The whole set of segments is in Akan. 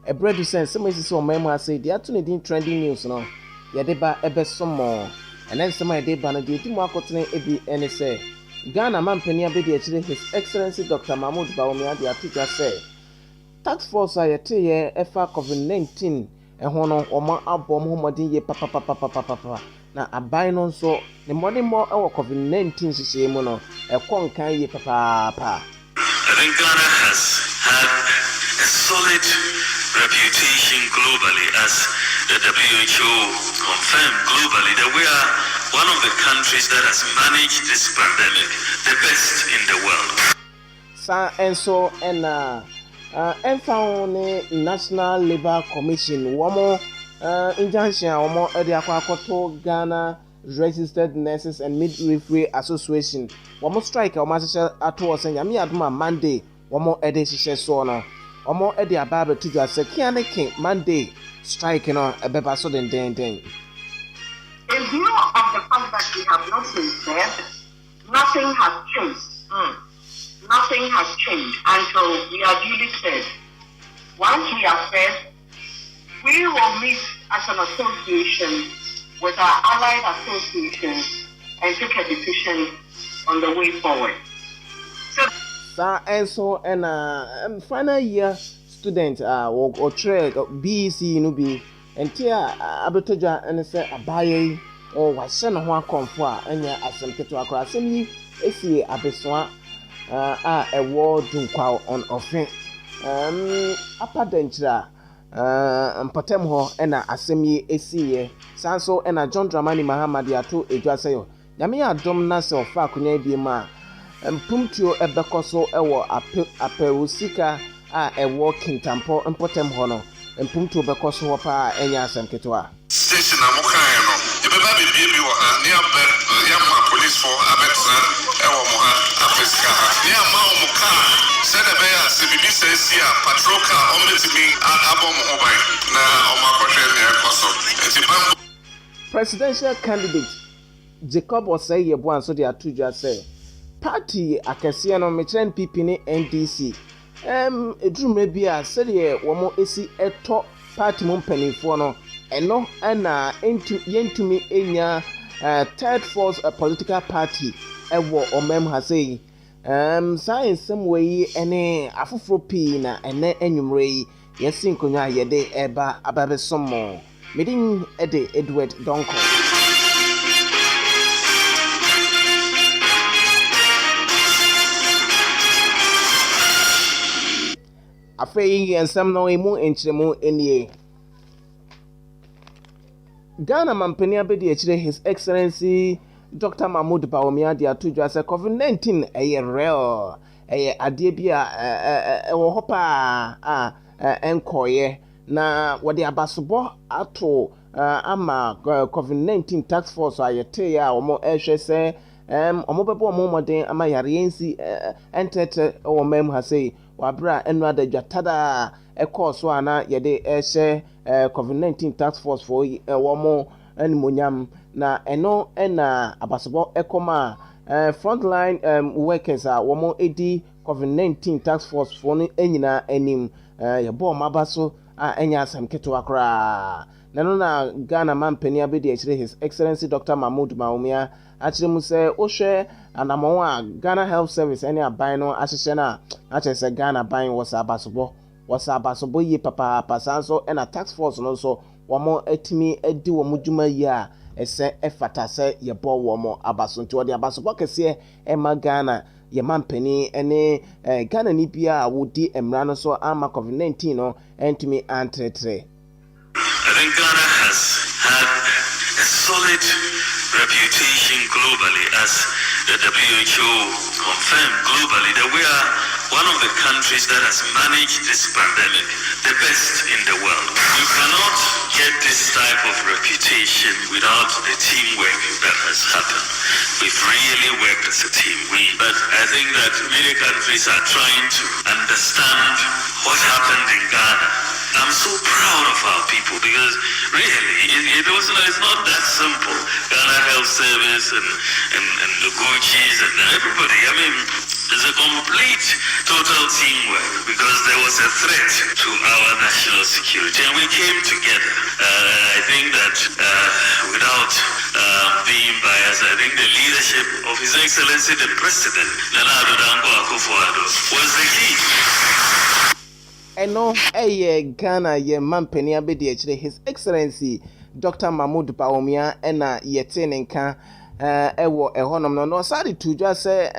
a bread to send some is so memo say the actually trending news no ya deba ebe somo and then some day ban the team akotene ebi ene say Ghana man penia be the His Excellency Dr. Mahmoud Bawumia the teacher say task force ayete ye efa COVID-19 ehho no omo abom homodin ye papa na aban no so ne mode mo ewo COVID-19 hihye mu no ekon kan ye papa. I think Ghana has had a solid reputation globally, as the WHO confirmed globally, that we are one of the countries that has managed this pandemic the best in the world. Sa enso found National Labour Commission womo injunction womo ede akwakoto Ghana Registered Nurses and Midwifery Association womo strike womo sese ato osenya me aduma Monday womo ede sese so no womo ede ababe tuju asekia ne king Monday strike no ebeba so den. In view of the fact that we have not been served, nothing has changed. Nothing has changed until we are duly served. Once we are served, we will meet as an association with our allied associations and take a decision on the way forward. So, final year student or trade BEC no be entia abetoja ene se abaye o wahye no ho akonfo a enya asemketo akora asemi esi abesoa ewo dunkwa on ofen apadenchira mpatem ho ena asemi esiye sanso ena John Dramani Mahamadi ato edwaseyo nyame adom na se ofa akonya bi ma mpumtuo ebekoso ewo apewusika ewo kintampo mpatem ho no mpumtuo bekoso ho pa enya asemketo a station amokan no ebeba bi wo ha ne abe ya ma police for abetsa ewo mo ha afeska ne ama o mo ka se de be ya se bibi se sia patrol car o metimi abom ho bai na o ma kwhwe ne ekoso enti presidential candidate Jacob Osei Yeboah so dey atuja say party akese no mechren PP ne NDC edrume bia se de wo esi eto party mo mpanifo no eno na yentumi enya third force political party ewo omem ha say science way ene afoforo pi na ene enwumre yi yesin konwa yede eba ababe somo medin ede Edward Donko afei ensam no emu enchiremu enie Ghana mampani abedi achire His Excellency Dr. Mahmoud Bawumia de atujwa say COVID-19 real ade bia ewo hopa enkoye na wode abasobo ato ama COVID-19 task force ayete ya omo ehwe say omo bebo omo moden ama yare ensi entete owo mem ha say wabra enu adadwatada ekoso ana yede ehye COVID-19 task force for womo animonyam na eno na abasobo ekoma frontline workers womo edi COVID-19 task force for no enyina anim yebo mabaso enya asamketo akra nano na Ghana mampani abedi achire His Excellency Dr. Mahmoud Bawumia achire mu se ohwe anamon a Ghana Health Service ene aban no ahyehye na ache se Ghana ban wasa abasobo yi papa pasanso ena task force no so womo etimi edi womo dwuma yi a ese efata se yebo womo abasonti wode abasobo kese ema Ghana ye mampani ene Ghana ni bia wodi emra no so ama COVID-19 no entimi antretre. I think Ghana has had a solid reputation globally, as the WHO confirmed globally, that we are one of the countries that has managed this pandemic the best in the world. You cannot get this type of reputation without the teamwork that has happened. We've really worked as a team. But I think that many countries are trying to understand what happened in Ghana. I'm so proud of our people because really it's not that simple. Ghana Health Service and the Gucci's and everybody. I mean, it's a complete total teamwork because there was a threat to our national security. security, and we came together. I think that without being biased, I think the leadership of His Excellency the President, Nana Addo Dankwa Akufo-Addo, was the key. Eno Ghana ye mampeni abedi echire His Excellency Dr. Mahmoud Bawumia ena yete nenka ewo ehonom no sadi tujwa se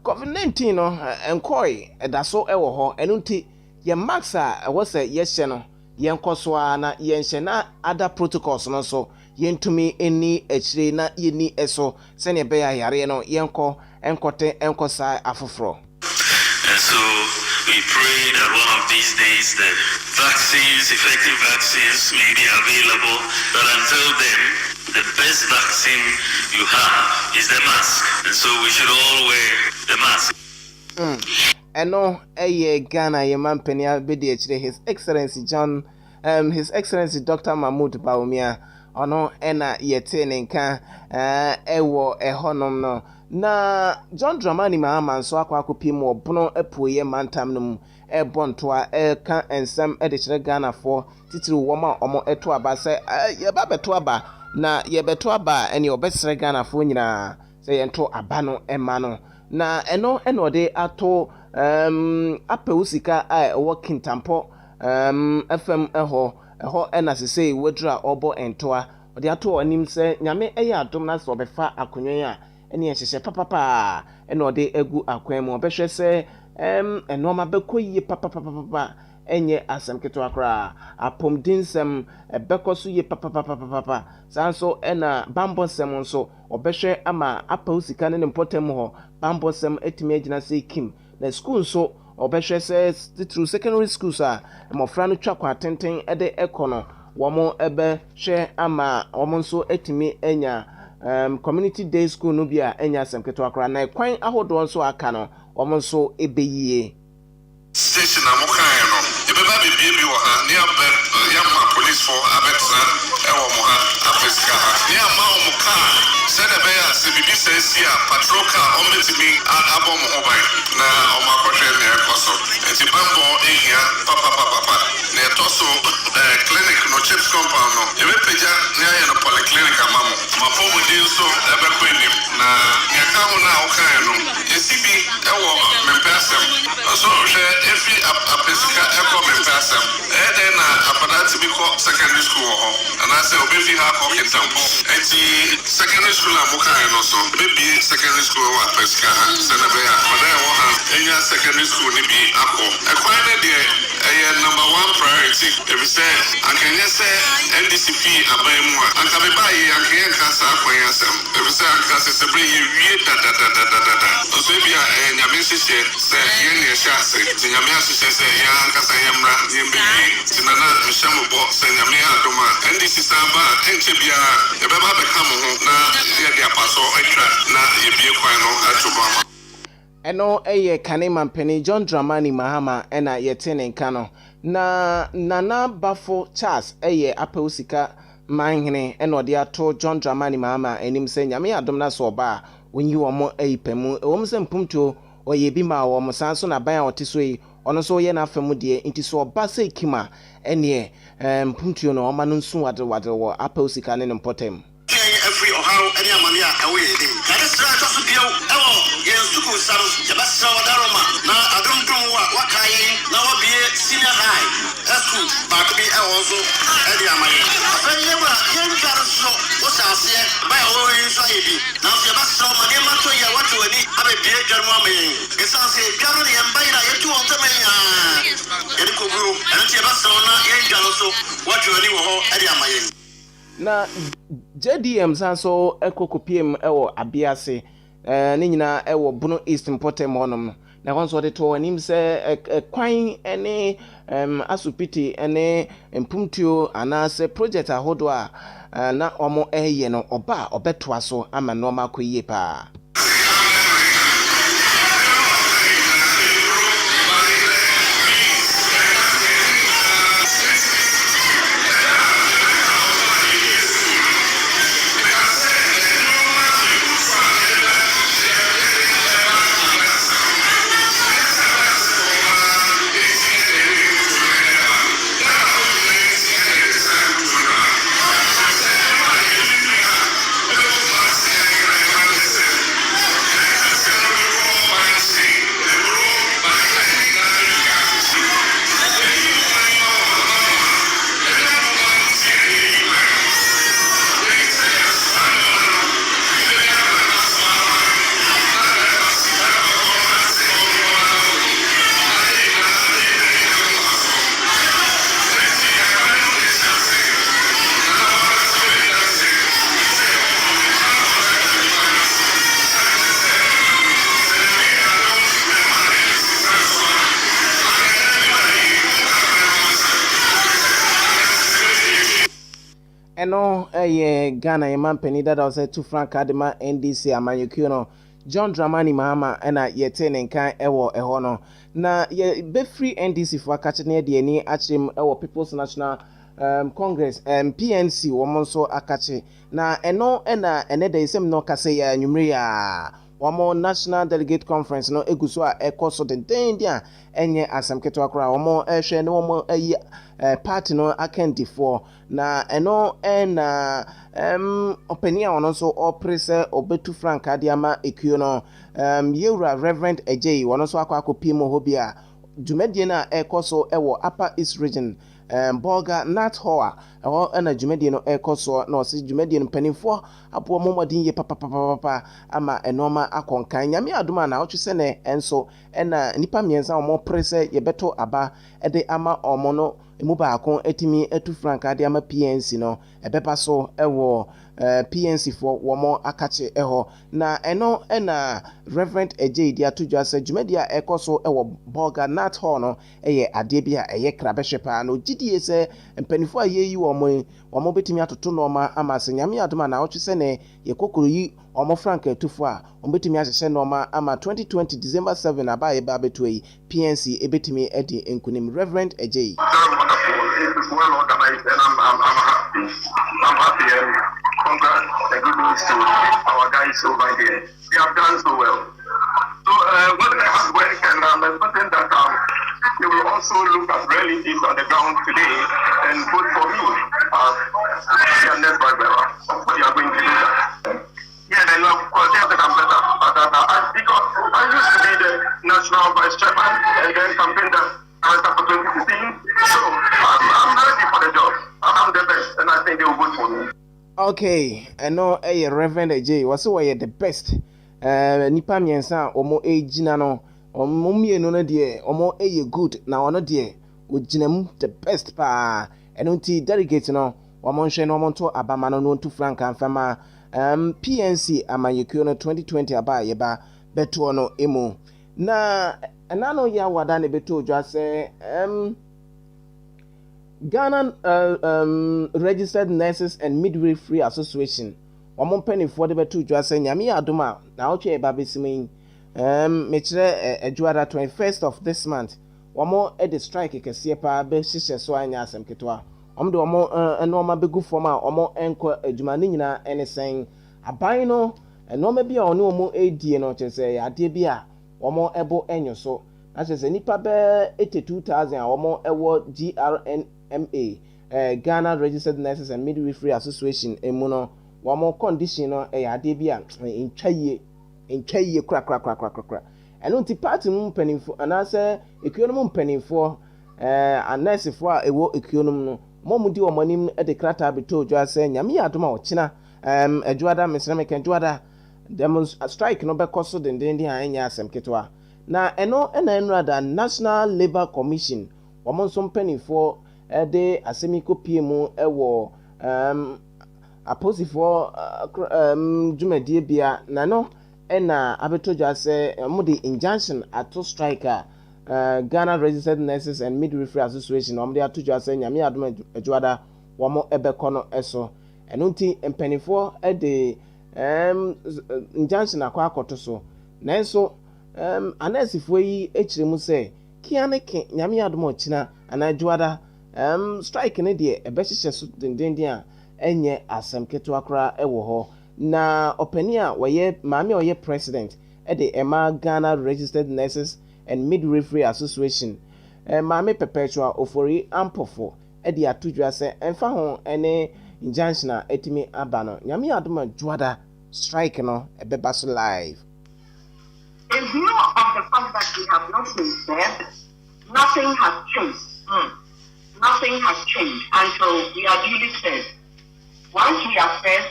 COVID-19 no enkoi edaso ewo ho enunti ye maxa ewo se yehye no yenkoso na yenhye na other protocols no so yentumi eni echire na yeni eso se ne be yare no yenko enkote enkosa afoforo. And so we pray that one of these days the effective vaccines may be available, but until then, the best vaccine you have is the mask. And so we should all wear the mask. Eno Ghana ye mampeni abedi echire His Excellency His Excellency Dr. Mahmoud Bawumia ono ena yete nenka ewo ehonom no na John Dramani Mahama nso akwakopi mu obono epoye mantam no mu ebontoa ka ensem edechire Ghana for titiri woma omo eto aba se ye ba beto aba na ye beto aba ene obesire Ghana for nyina se yento aba no ema no na eno de ato apewusika ewo kintampo FM eho ena sese wedra obo entoa ode ato onim se nyame eye adom na so befa akonwen a ene ehyehyɛ papapa ene ode egu akwan mu obehwe se enoma bekoyie papapa enye asem keto akra apomdinsem bekoso ye papapa sanso ena bambosem nso obehwe ama apawusika ne mpotem ho bambosem etimi agina se kim na school nso obehwe se through secondary schools a mofra no twa kwa atenten ede ekono womo ebe hwe ama womo nso etimi enya community day school no bia enya semketo akra na kwan ahodo nso aka no womo nso ebeyie station amokan no ebeba bibie wo ha ne abe yamma police for abetra ewo mo ha afeska ha ne ama o mo ka se de be ya se bibi se sia patrol car o metimi abom ho ban na o ma kwhwe ne ekoso enti bambo ehia papa ne toso clinic no chips compound no ebe peja ne aye no polyclinic amamo ma fomo din so ebe kwenim na ne ka ho na o kan no esibi ewo mempasem so hwe efi apeska eko mempasem then apadati bi ko secondary school ho and I say obefi ha ko kintampo enti secondary school amukan no so maybe secondary school wa apeska ha se na be ya pada wo ha enya secondary school ni bi akọ ekwan ne de number 1 priority if say akenye se NDCP aban mu a anka be ba yi akenye kasa akwan asem if say anka se bre yi wie da so bi a nyame hyehyɛ se ye ne hye ase nyame ahyehyɛ se ya anka se yemra yembe tinana mhyambo se nyame adoma NDC samba enche bia e be ba be ka mo ho na ye de apaso atwa na ye bie kwan no atubama eno kane mampeni John Dramani Mahama ena yete nenka no na Nana Bafo Charles apewusika manhene ena ode ato John Dramani Mahama enim se nyame adom na so ba onyi womo pemu wom se mpumtuo oye bi ma wom sanso na ban a otiso yi ono so ye na afemu de nti so ba se kima ene mpumtuo no oma no nsu wade wo apewusika ne mpotem every how any amania away that is right to be yes to go saro jabasa wadaroma na adumdum wa kai na wa be senior high school back be also any amania afanye wa yenka so o sase ba o yin so ebi na jabasa ma ne ma to ya watu ani abe be dwanu amen esanse dwanu ne mbaira yetu on tamenya eri ko buru and jabasa na yenka so watu ani wo ho any amania na JDM sanso ekokopiem ewo abiase ne nyina ewo Bono East Mpotem honom na konso de to anim se kwan ene asupiti ene mpumtuo anase project ahodo a na omo eye no oba obeto aso ama no makoyie pa eno Ghana yeman peni dada ose tu frank adema NDC amanyukuo no John Dramani Mahama ena yete ne nkan ewo eho no na ye be free NDC for akache ne de ani achim ewo People's National Congress PNC womo nso akache na eno ena ene de isem no kase ya nwumre ya womo National Delegate Conference no eguso a ekoso den dia enye asem keto akra womo ehwe ne womo ayi party no akandifo na eno ena openia ono so oprese obetu frank adiama ekuo no yewura Reverend Ejay wono so akwakopi mo hobia dwumadie na ekoso ewo Upper East Region Bolga Nat Hoa ena dwumadie no ekoso na osi dwumadie no panimfo apo momodin ye papa ama enoma akonkan nyame aduma na otwese ne enso ena nipa miensa omo prese yebeto aba ede ama omo no emu baako etimi etu frank ade ama PNC no ebeba so ewo PNC for womo akache eho na eno ena Reverend Ejay dia tudwa se dwumadia ekoso ewo Bolga Nat Hall no eye ade bia eye krabehwepa no gidie se mpanifo ayeyi womo betimi atoto no ma ama se nyame adoma na otwese ne yekokoro yi omo frank etufo a ombetimi ahyehye no ma ama 2020 December 7 abaye ba betoi PNC ebetimi edi enkunim Reverend Ejay. It's well organized, and I'm happy. I'm happy, and congrats and good news to our guys over there. They have done so well. So, what the hard work, and I'm expecting that they will also look at realities on the ground today and vote for me as their next right bearer. Hopefully, you are going to do that. Yeah, then of course, they have to come better. Because I used to be the national vice chairman and then campaign for 2016. So I'm ready for the job. I'm the best, and I think they will vote for me. Okay, I know Reverend Ejay was so the best. Nipa miensa omo ejina no omo mienu no de omo good na ono de oginamu the best pa eno nti delegate no omo nhwe no omo nto abama no ntu frank amfama PNC amanyekuo no 2020 aba yeba beto no emu na anano ya wada ne beto odwa se Ghana Registered Nurses and Midwifery Association omo mpanifo de beto odwa se nyame adoma na otwe eba besimi mekire adwara 21st of this month omo e de strike kese pa be hihye so anya asem ketwa omo de omo enoma begu form a omo enko adwuma ne nyina enesen aban no enoma bi a ono omo edie no chese ade bi a omo ebo enyo so na chese nipa be 82000 a omo ewo GRNMA Ghana Registered Nurses and Midwifery Association emu no omo condition no ade bi a entwaye kra eno nti party mu mpanimfo anase ekuo no mu mpanimfo anesefo a ewo ekuo no no momudi omanim de krata beto odwa se nyame adoma ochina adwada mesremeke adwada strike no be koso dendende a enya asem ketwa na eno enrada National Labour Commission womonso mpanimfo de asemiko piemu ewo aposifo dwumadie bia na no ena abetodwa se mudi injunction ato striker Ghana Registered Nurses and Midwifery Association omde atodwa se nyame adom adwada womo ebeko no eso eno nti empanifo de injunction akwa akoto so nanso anesifo yi echiremu se kianeke nyame adom ochina anadwada strike ne de ebehihye so dendenden a enye asem keto akra ewo ho na openia waye maami oye president de Emma Ghana Registered Nurses and Midwifery Association maami perpetual ofori ampofo de atudwa se emfa ho ene injunction a etimi abano nyame adoma dwada strike no ebeba so live. In view of the fact that we have not been served, nothing has changed. Nothing has changed until we are duly served. Once we are served,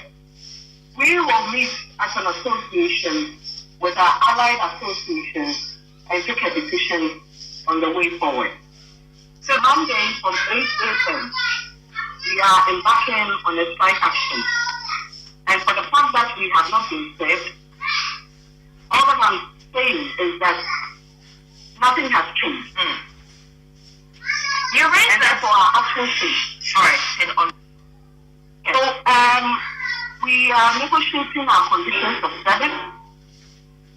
we will meet as an association with our allied associations and take a decision on the way forward. So Monday from 8 a.m., we are embarking on a strike action. And for the fact that we have not been served, all that I'm saying is that nothing has changed. You raised and therefore our action is on So we are negotiating our conditions of service,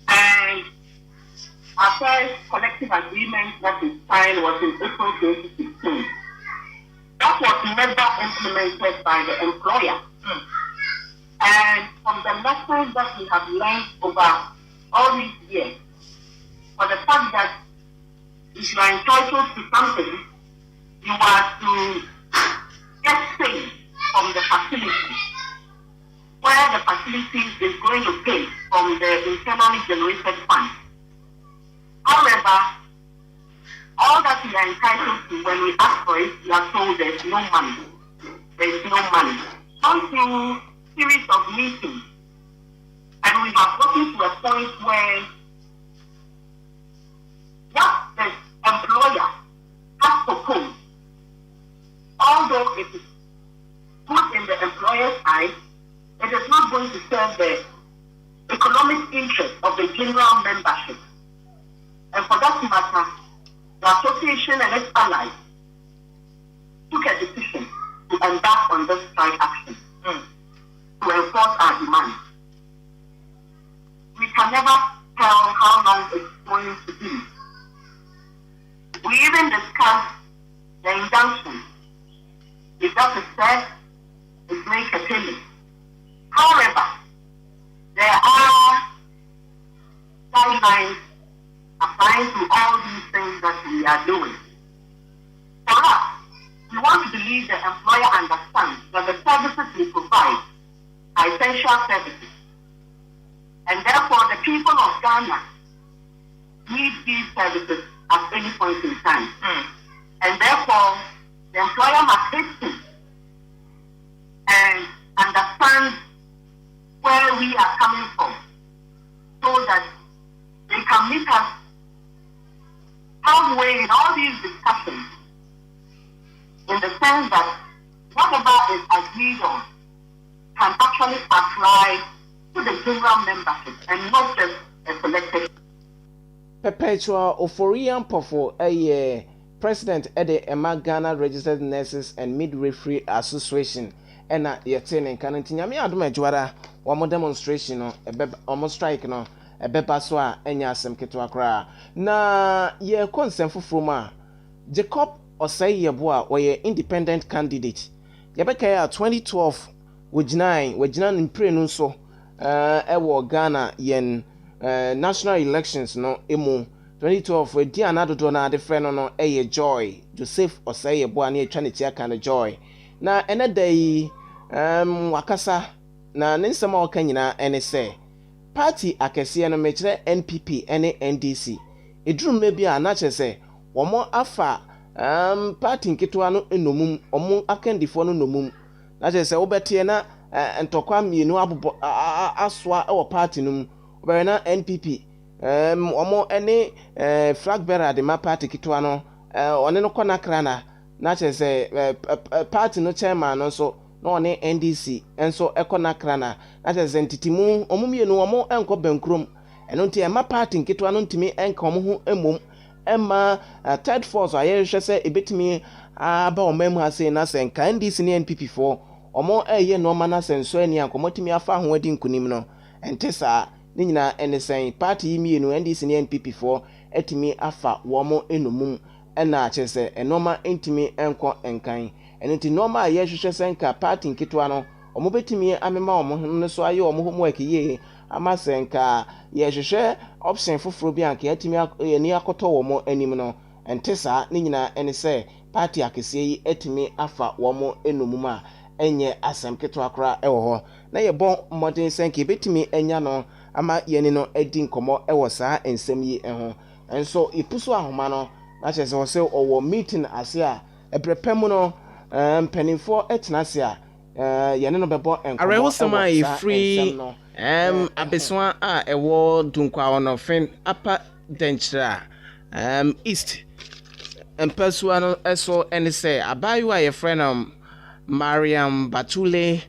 and our first collective agreement that we signed was in April 2016. That was never implemented by the employer. And from the lessons that we have learned over all these years, for the fact that if you are entitled to something, you are to get paid from the facility, where the facility is going to pay from the internally generated funds. However, all that we are entitled to when we ask for it, we are told there's no money. There's no money. Gone through series of meetings, and we have gotten to a point where what the employer has proposed, although it is good in the employer's eyes, it is not going to serve the economic interest of the general membership. And for that matter, the association and its allies took a decision to embark on this strike action to enforce our demands. We can never tell how long it's going to be. We even discussed the injunction. If that is said, it makes a payment. However, there are guidelines applying to all these things that we are doing. For us, we want to believe the employer understands that the services we provide are essential services. And therefore, the people of Ghana need these services at any point in time. And therefore, the employer must listen and understand where we are coming from so that they can meet us halfway in all these discussions, in the sense that whatever is agreed on can actually apply to the general membership and not just a selected. Perpetual Euphoria Pofo, a president at the Emma Ghana Registered Nurses and Midwifery Association, and at the attending Canantiami Adumajwara, one demonstration or strike no. Ebeba so a enya asem ketwa kra na ye consent fufroma Jacob Osei yebo a we independent candidate yebeka ya 2012 wajina mpre no so ewo Ghana yen national elections no emu 2012 we dia na dodo na de frɛ no eye Joy Joseph Osei yebo a na etwa ne tia kan Joy na enedai wakasa na nsɛm a ɔka nyina ene sɛ party akɛseɛ no mekire NPP ene NDC edrum me bia na kyerɛ wɔn afa party nketewa no enomum wɔn akandifo no nomum na kyerɛ wobɛte na ntɔkwa mienu abobo asoa ɛwɔ party no mu wobɛre na NPP wɔn ene flag bearer de ma party ketewa no ɔne no kɔ nakra na kyerɛ party no chairman no so na one NDC enso ekona krana na tese ntitimu omumienu omo enko bankrom eno nti ema party nketo ano ntimi enka omo ho emom ema third force ayehwe se ebetimi aba omam ase na se nka NDC ne NPP for omo eye no ma na senso ani ankomotimi afa ho adi nkunim no entesa ni nyina enesen party mienu NDC ne NPP for etimi afa wo mo enumum ena achese enoma entimi enko enkan enti normal ye hwehwe senka party nkitwa no omobetimi amema omo so aye omo homework ye ama senka ye hwehwe option foforo bi anka yatimi ani akoto wo anim no entesa ni nyina ene se party akese yi etimi afa wo enumum a enye asem kitwa kra ewo ho na ye bon modern senka betimi enya no ama yeni no edi nkomo ewo saa ensem yi ho enso ipuso ahoma no na chese wo se owo meeting ase a ebrepem no penifo etnase a yene no bebo enko areho sama e free abeswa a ewo dunkwa ono fen apa denchira east empesua no eso ene se abayu a ye friend Mariam Batule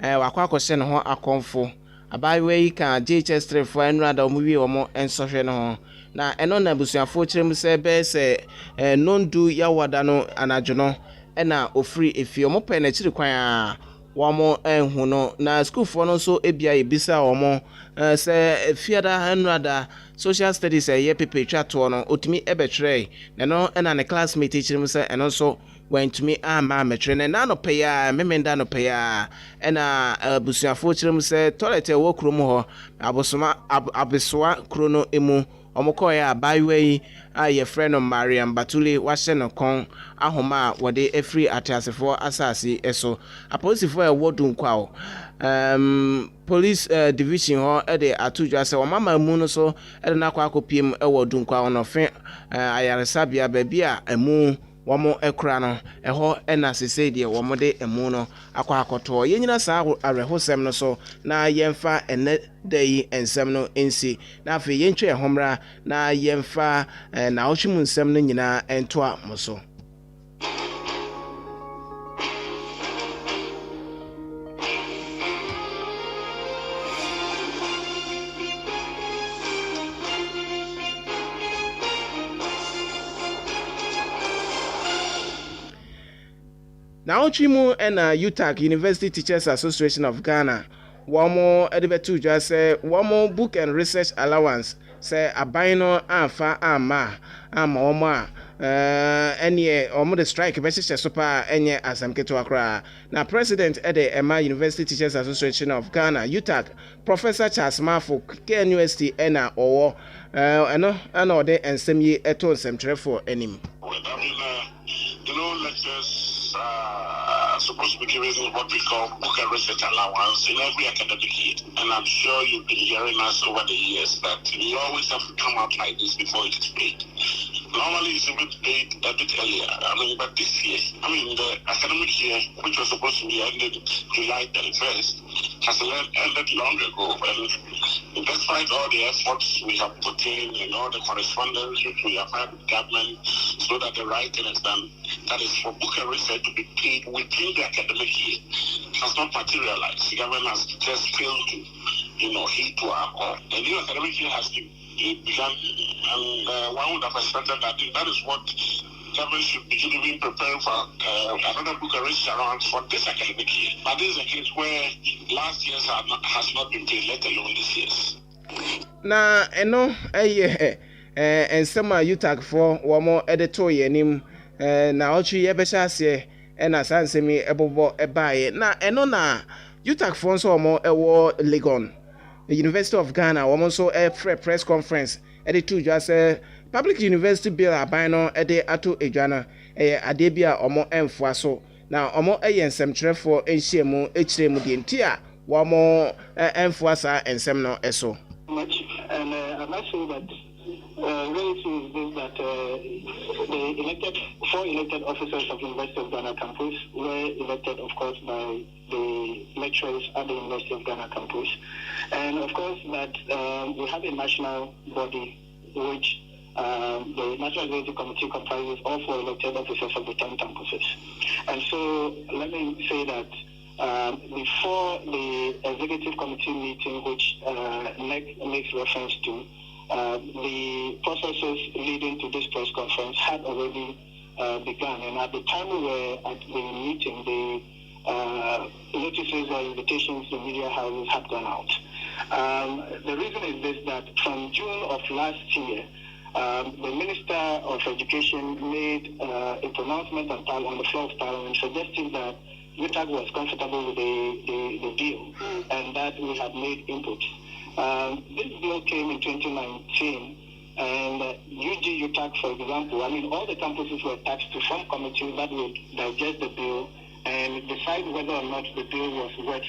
wakwa kwose ne ho akonfo abayu yi kan JHS 3 for enrada omuwi omo ensohwe ne ho na eno na busuafo kirem se be se nondu yawada no anajo no ena ofri efi omo pe na chiri kwan a wamo enhu no na school for no so ebia ebisa wamo se fiada hanrada social studies ye pepe twa to no otumi ebetwe na no na ne classmate chirim se eno so wentumi ama metre na no pe ya memenda no pe ya na busuafo chirim se toilet e wo krom ho abesoa kro no emu omokoye abayiwa yi a ye friend Mariam Batuli wahye no kon ahoma a wode efri atasefo asase eso apolisifoɔ a wɔdu nkwaw police division ho de atudwa se mama mu no so de na akopiem e wɔdu nkwaw no fe ayaresabia baabi a emu wɔmo ekura no ɛhɔ ɛna sesei deɛ wɔmo de emu no akɔtɔ yenyina saa arehosɛm no so na yɛmfa ene dai ensɛm no ensi na afei yɛntwe ɛhomra na yɛmfa na ɔhwemu nsɛm no nyinaa ɛntoa mo so. Now, Chimu and UTAC University Teachers Association of Ghana, one more editor just say one more book and research allowance. Say a bino afa ama oma any or the strike message super any as I'm get to Accra. Now, President Ede Emma University Teachers Association of Ghana, UTAC, Professor Charles Mafo, KNUST, Ena or the and semi eton sem for enim. Lectures supposed to be given what we call book and research allowance in every academic year. And I'm sure you've been hearing us over the years that we always have to come out like this before it is paid. Normally it's a bit paid a bit earlier. But this year, the academic year, which was supposed to be ended July 31st, has ended long ago. And despite all the efforts we have put in and all the correspondence which we have had with government so that the right thing is done, that is for book and research to be paid within the academic year, has not materialized. The government has just failed to, heed to our call. The new academic year has begun, and one would have expected that that is what government should begin even preparing for another book and research allowance for this academic year. But this is a case where last year's has not been paid, let alone this year's. Na and some UTAC for one more editorial name. Na ochi yebesha ase na sansemi ebobo ebaye na eno na UTAC for so mo ewo Legon the University of Ghana womo so press conference editu just public university bill abano ede ato edwana ade bia omo emfoa so na omo ensem kyerefo enhiemu ekiremu de ntia womo emfoa sa ensem no eso much and I'm not sure that very soon is this that the four elected officers of the University of Ghana campus were elected, of course, by the lecturers at the University of Ghana campus. And, of course, that we have a national body which the National Executive Committee comprises all four elected officers of the 10 campuses. And so let me say that before the Executive Committee meeting, which NEC makes reference to, the processes leading to this press conference had already begun, and at the time we were at the meeting, the notices or invitations to media houses had gone out. The reason is this, that from June of last year, the Minister of Education made a pronouncement on the floor of Parliament suggesting that UTAG was comfortable with the deal and that we had made input. This bill came in 2019, and UTAC, for example, all the campuses were tasked to form committees that would digest the bill and decide whether or not the bill was worth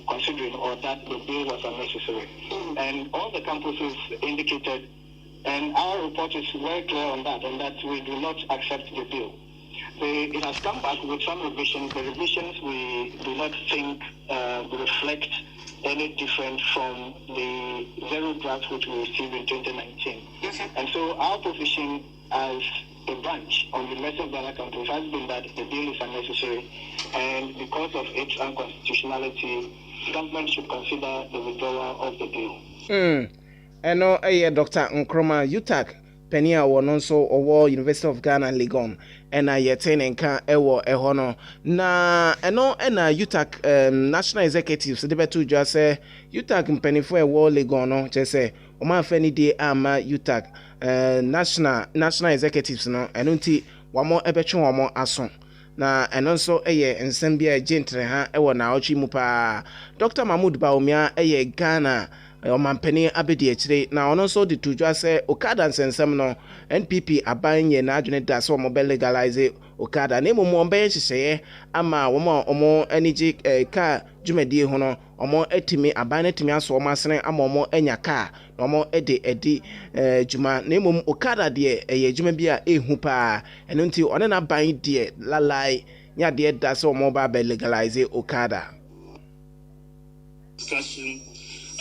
considering or that the bill was unnecessary. And all the campuses indicated, and our report is very clear on that, and that we do not accept the bill. It has come back with some revisions. The revisions we do not think reflect any different from the zero draft which we received in 2019. And so our position as a branch on the University of Ghana campus has been that the bill is unnecessary, and because of its unconstitutionality, government should consider the withdrawal of the bill. Eno Dr. Nkrumah UTAC Penia or non so or University of Ghana Legon and I yetin and can ewo ehono na eno ena UTAC national executives de betu just say UTAC mpanifo ewo Legon no che say o ma fa ni die ama UTAC national executives no eno nti wamo ebetwe wamo aso na eno nso eye nsem bia gentle ha ewo na ochi mu pa Dr. Mahmoud Bawumia eye Ghana omampani abedi akire na ono so de tujwa se okada nsensem no NPP abanye na adwene da so mo be legalize okada na emu ombe hyehyeye ama omo eniji ka dwumadi ho no omo etimi aban na timi aso omo asene ama omo enya ka na omo edi dwuma na emu okada de eye dwuma bi a ehu pa eno nti one na ban de lalai nya de da so omo ba be legalize okada. Discussion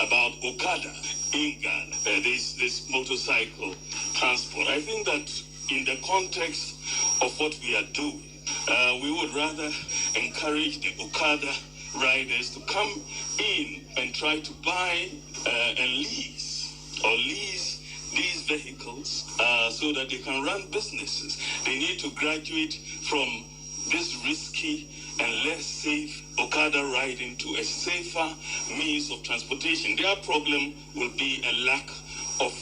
about Okada in Ghana, this motorcycle transport. I think that in the context of what we are doing, we would rather encourage the Okada riders to come in and try to buy and lease these vehicles so that they can run businesses. They need to graduate from this risky and less safe Okada riding to a safer means of transportation. Their problem will be a lack of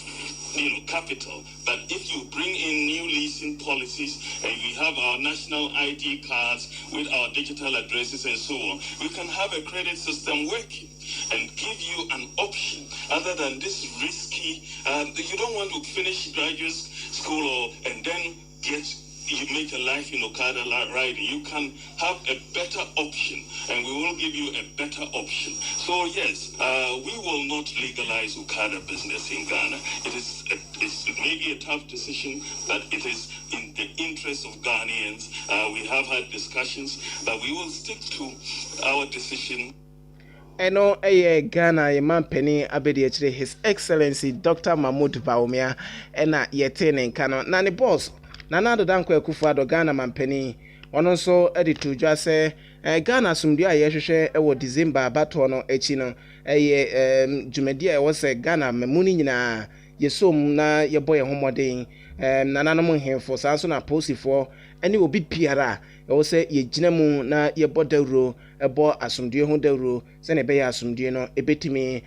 capital. But if you bring in new leasing policies and we have our national ID cards with our digital addresses and so on, we can have a credit system working and give you an option other than this risky. You don't want to finish graduate school and then you make a life in Okada riding. You can have a better option, and we will give you a better option. So yes, we will not legalize Okada business in Ghana. It may be a tough decision, but it is in the interest of Ghanaians. We have had discussions, but we will stick to our decision. Eno Ghana ye man penny abedi achire His Excellency Dr. Mahmoud Bawumia ena yetene nkano na ne boss Nana Dankwa Akufo-Addo Ghana mampani ono nso editu dwa se Ghana sumdua ye hwehwe ewo December bato no echi no dwumadi e wo se Ghana memuni nyina yesom na ye boye homoden nananom hemfo sanso na posifo ene obi piara e wo se ye gina mu na ye bodawro ebo asumdue ho dawro se ne be ya asumdue no ebetimi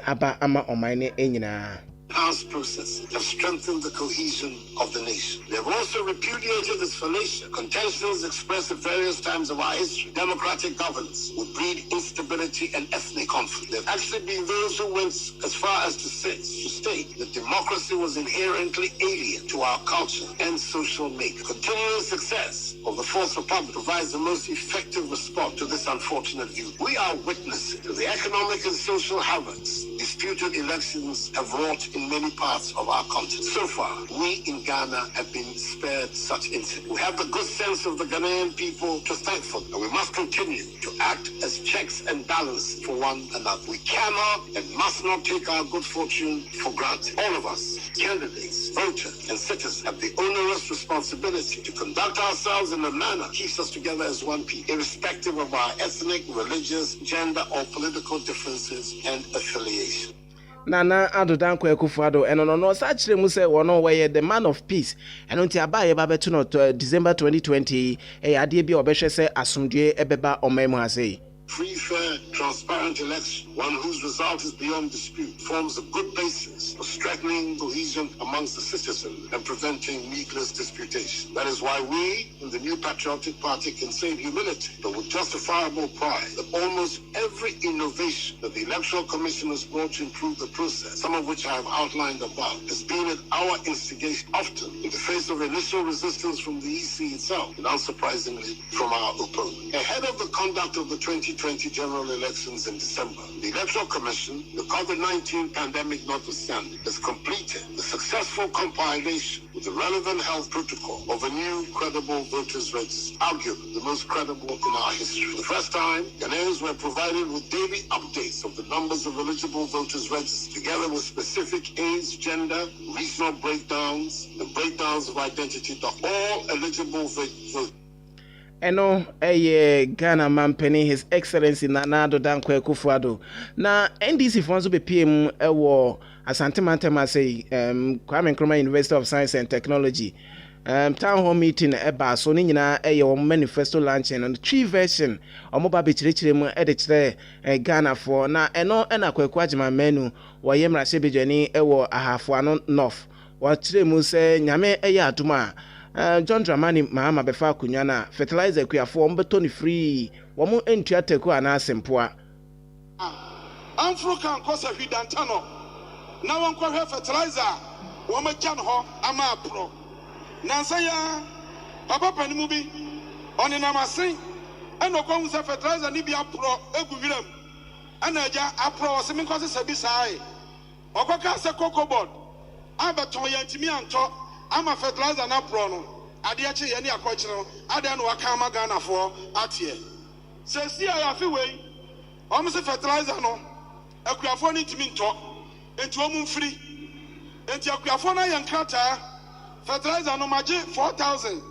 aba ama oman ne enyina. Past process have strengthened the cohesion of the nation. They have also repudiated its fallacious contentions expressed at various times of our history. Democratic governance would breed instability and ethnic conflict. There have actually been those who went as far as to state that democracy was inherently alien to our culture and social makeup. Continuing success of the Fourth Republic provides the most effective response to this unfortunate view. We are witnessing to the economic and social havocs disputed elections have wrought in many parts of our continent. So far, we in Ghana have been spared such incidents. We have the good sense of the Ghanaian people to thank for them, and we must continue to act as checks and balances for one another. We cannot and must not take our good fortune for granted. All of us, candidates, voters, and citizens, have the onerous responsibility to conduct ourselves in a manner that keeps us together as one people, irrespective of our ethnic, religious, gender, or political differences and affiliation. Nana Dankwa Akufo-Addo eno no sachire mu se wono we the man of peace eno nti abaye ba beto no December 2020 ade bi obehwe se asomdue ebeba omemu ase. Free, fair, transparent election, one whose result is beyond dispute, forms a good basis for strengthening cohesion amongst the citizens and preventing needless disputation. That is why we, in the New Patriotic Party, can say in humility, but with justifiable pride, that almost every innovation that the Electoral Commission has brought to improve the process, some of which I have outlined above, has been at our instigation, often in the face of initial resistance from the EC itself, and unsurprisingly from our opponent. Ahead of the conduct of the 2020 general elections in December, the Electoral Commission, the COVID-19 pandemic notwithstanding, has completed the successful compilation with the relevant health protocol of a new credible voters register, arguably the most credible in our history. For the first time, Ghanaians were provided with daily updates of the numbers of eligible voters registered, together with specific age, gender, regional breakdowns, and breakdowns of identity to all eligible voters. eno Ghana mampeni His Excellency Nana Addo Dankwa Akufo-Addo na NDC fonso be PM ewo Asante Mantema say Kwame Nkrumah University of Science and Technology town hall meeting eba so ni nyina wo manifesto launching and 3 version omoba be chirechire mu de kire Ghana for na eno na Kwaku Agyeman menu wo yemra sebejani ewo ahafo ano north wo chire mu se nyame aduma John Dramani Mahama befa akunya na fertilizer kuafo ombeto ni free wo mu entua teku ana asempoa amfro kan kosa hwidantano na won kwa fertilizer wo ma gyan ho ama apro nansa ya papa panimu bi oni na masen eno kwa unsa fertilizer ni bi apro egu wiram ana ja apro wo se min kwase sabi sai okoka se cocoa abaton yantimi anto ama fertilizer na pro no ade ache ye ne akokyere no ade no waka ama Ghana fo atie se si ya fi wei o se fertilizer no akuafo ni timi nto enti o mu mfiri enti akuafo na yankrata fertilizer no maje 4000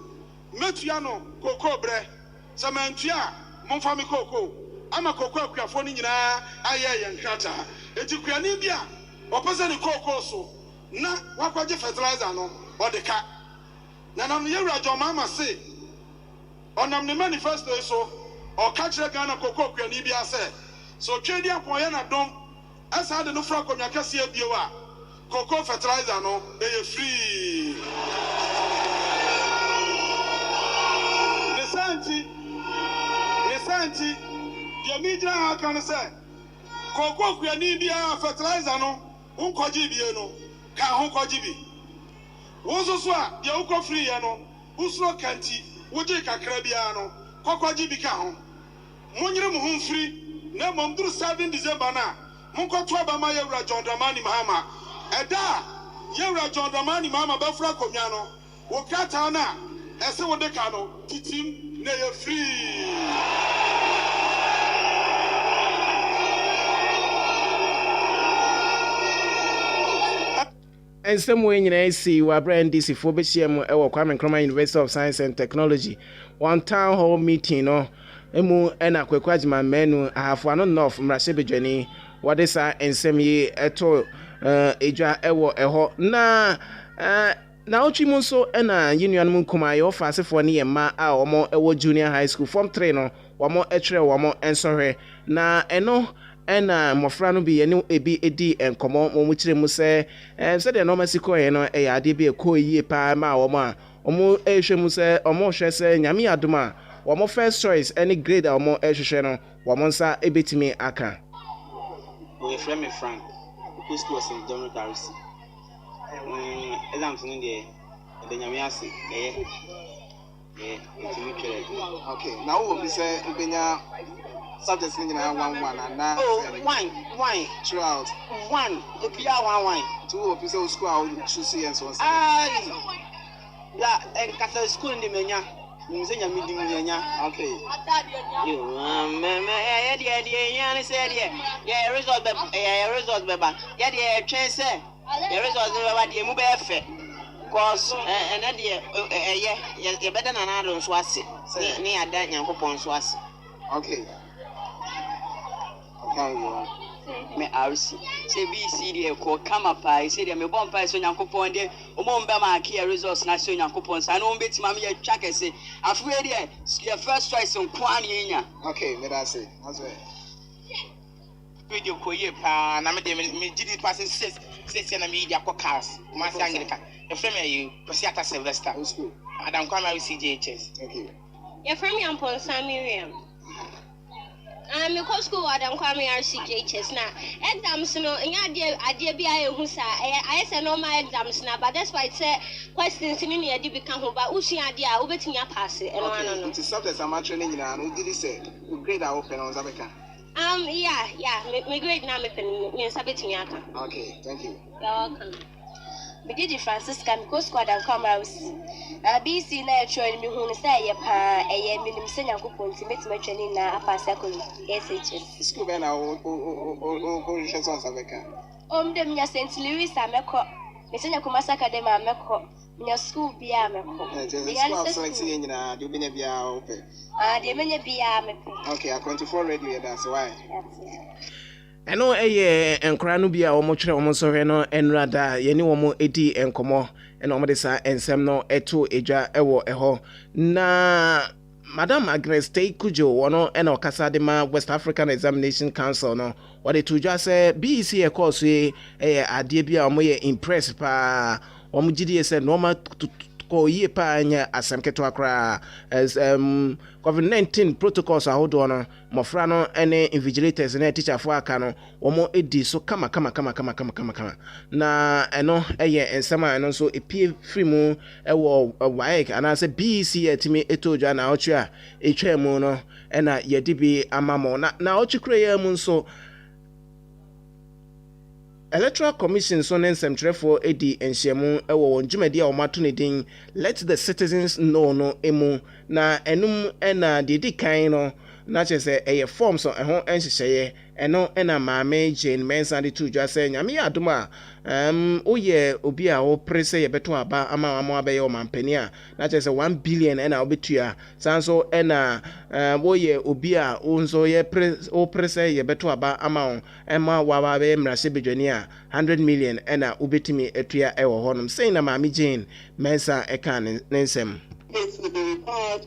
metua no koko bre se mantua momfa me koko ama koko akuafo ni nyina aye yankrata enti kuani bia opese ni koko so na wakwaje fertilizer no odeka na nam yewra jomama se onam ne manifesto so o ka kire Ghana koko kuani bia se so twedi apon na dom asa de no fra konwa kase abio a koko fertilizer no e free Nesanti dia midra ha kan se koko kuani bia fertilizer no unkoji bie no ka ho koji bi woso so a dia uko free ya no usro kanti woje kakra bia no kokoji bi ka ho munyire mu ho free na momduru 7 December na munkoto abama yewra John Dramani Mahama eda yewra John Dramani Mahama befra komya no wo kata na ese wo de ka no titim na ye free and some way in see wa brand DC for BCM Kwame Nkrumah University of Science and Technology one town hall meeting no emu na Kwaku Agyeman menu ahafo ano north mrasebejani wade sa ensem yi eto edwa ewo eho na ochimu so na union mu nkoma ye ofasefo ne yema a omo ewo junior high school form 3 no wamo etre wamo ensohwe na eno ena mofra no bi ye ne ebi edi enkomo mo kire mu se se de no masiko ye no e ade bi ekoyie pa ma womo a omo ehwe mu se omo hwe se nyame adoma womo first choice any grade a womo ehwe no womo nsa ebetimi aka we friend me Frank because he was in Dominic Harris exams in the nyame ase okay now we say ubenya subjects in 1-1 and now one throughout one obia 1-1 two of you school how choose and so on yeah and kasa school ndi menya mzenya midi menya okay you yeah say yeah result beba yeah the train say the result beba the mu be fe cause and that you better than I don't swasi ni ada nyankopon swasi okay me RC say BC dey ko kama pa say dey me bon pa so nyankopon dey o mo mba ma kia results na so nyankopon sa no betima me twa kese afu e dey your first choice nko an yenya okay me that say that's right video ko ye pa na me dey me gidi pass 6 na me dey cars ma say anglika e frame you Pasiata Sylvester school Adam Kwame CJHS thank you your frame you Paul Miriam me go school Adam Kwame RCJHS na exams no nya ade bia ehu sa I say normal exams na but that's why it say questions ni na dey become ho ba usua ade a obetinya pass e no it is subjects am training na no did say grade are open on Zabeka yeah me grade na me pen me sabetinya aka okay thank you you're welcome me did Francisca me go school Adam Kwame BC na train me hu say ye pa minim se Nyankopon ti metima training na apa secondary SHS school be na o research on Zabeka dem nya St. Louis ameko me se Nyakumasa Academy ameko Your school be a me. Okay, a 24 radio, that's why. Eno enkra no bia omo twere omo so hwe no enrada ye ni omo edi enkomo ena omo de sa ensem no eto edwa ewo eho na Madam Agnes Kujo wono ena okasa de ma West African Examination Council no what they to just say BEC e course ade bia omo ye impress pa omo gidi say normal ko ye pa anya asem keto akra as COVID-19 protocols ahodo no mofra no ene invigilators na teacher fo aka no omo edi so kama na eno eye ensema eno so epie free mu ewo waik ana se BEC etimi etodwa na otwa etwa mu no ena yedi bi amamo na otwikre ya mu nso Electoral Commission so nsem trefo edi enhyiamu ewo won dwumadi a omato ne din let the citizens know no emu na enum ena dedi kan no na chese eye form so eho enhyehyeye eno ena maame Jane Mensa de tudwa se nyame adoma oye obi a wo prese ye beto aba ama amo abaye o mampani a na chese 1 billion ena obetua sanso ena woye obi a onzo ye prese ye beto aba ama on ema wa be mrase bedwani a 100 million ena obetimi etua ewo honum sei na maame Jane Mensa ekan nensem it will be required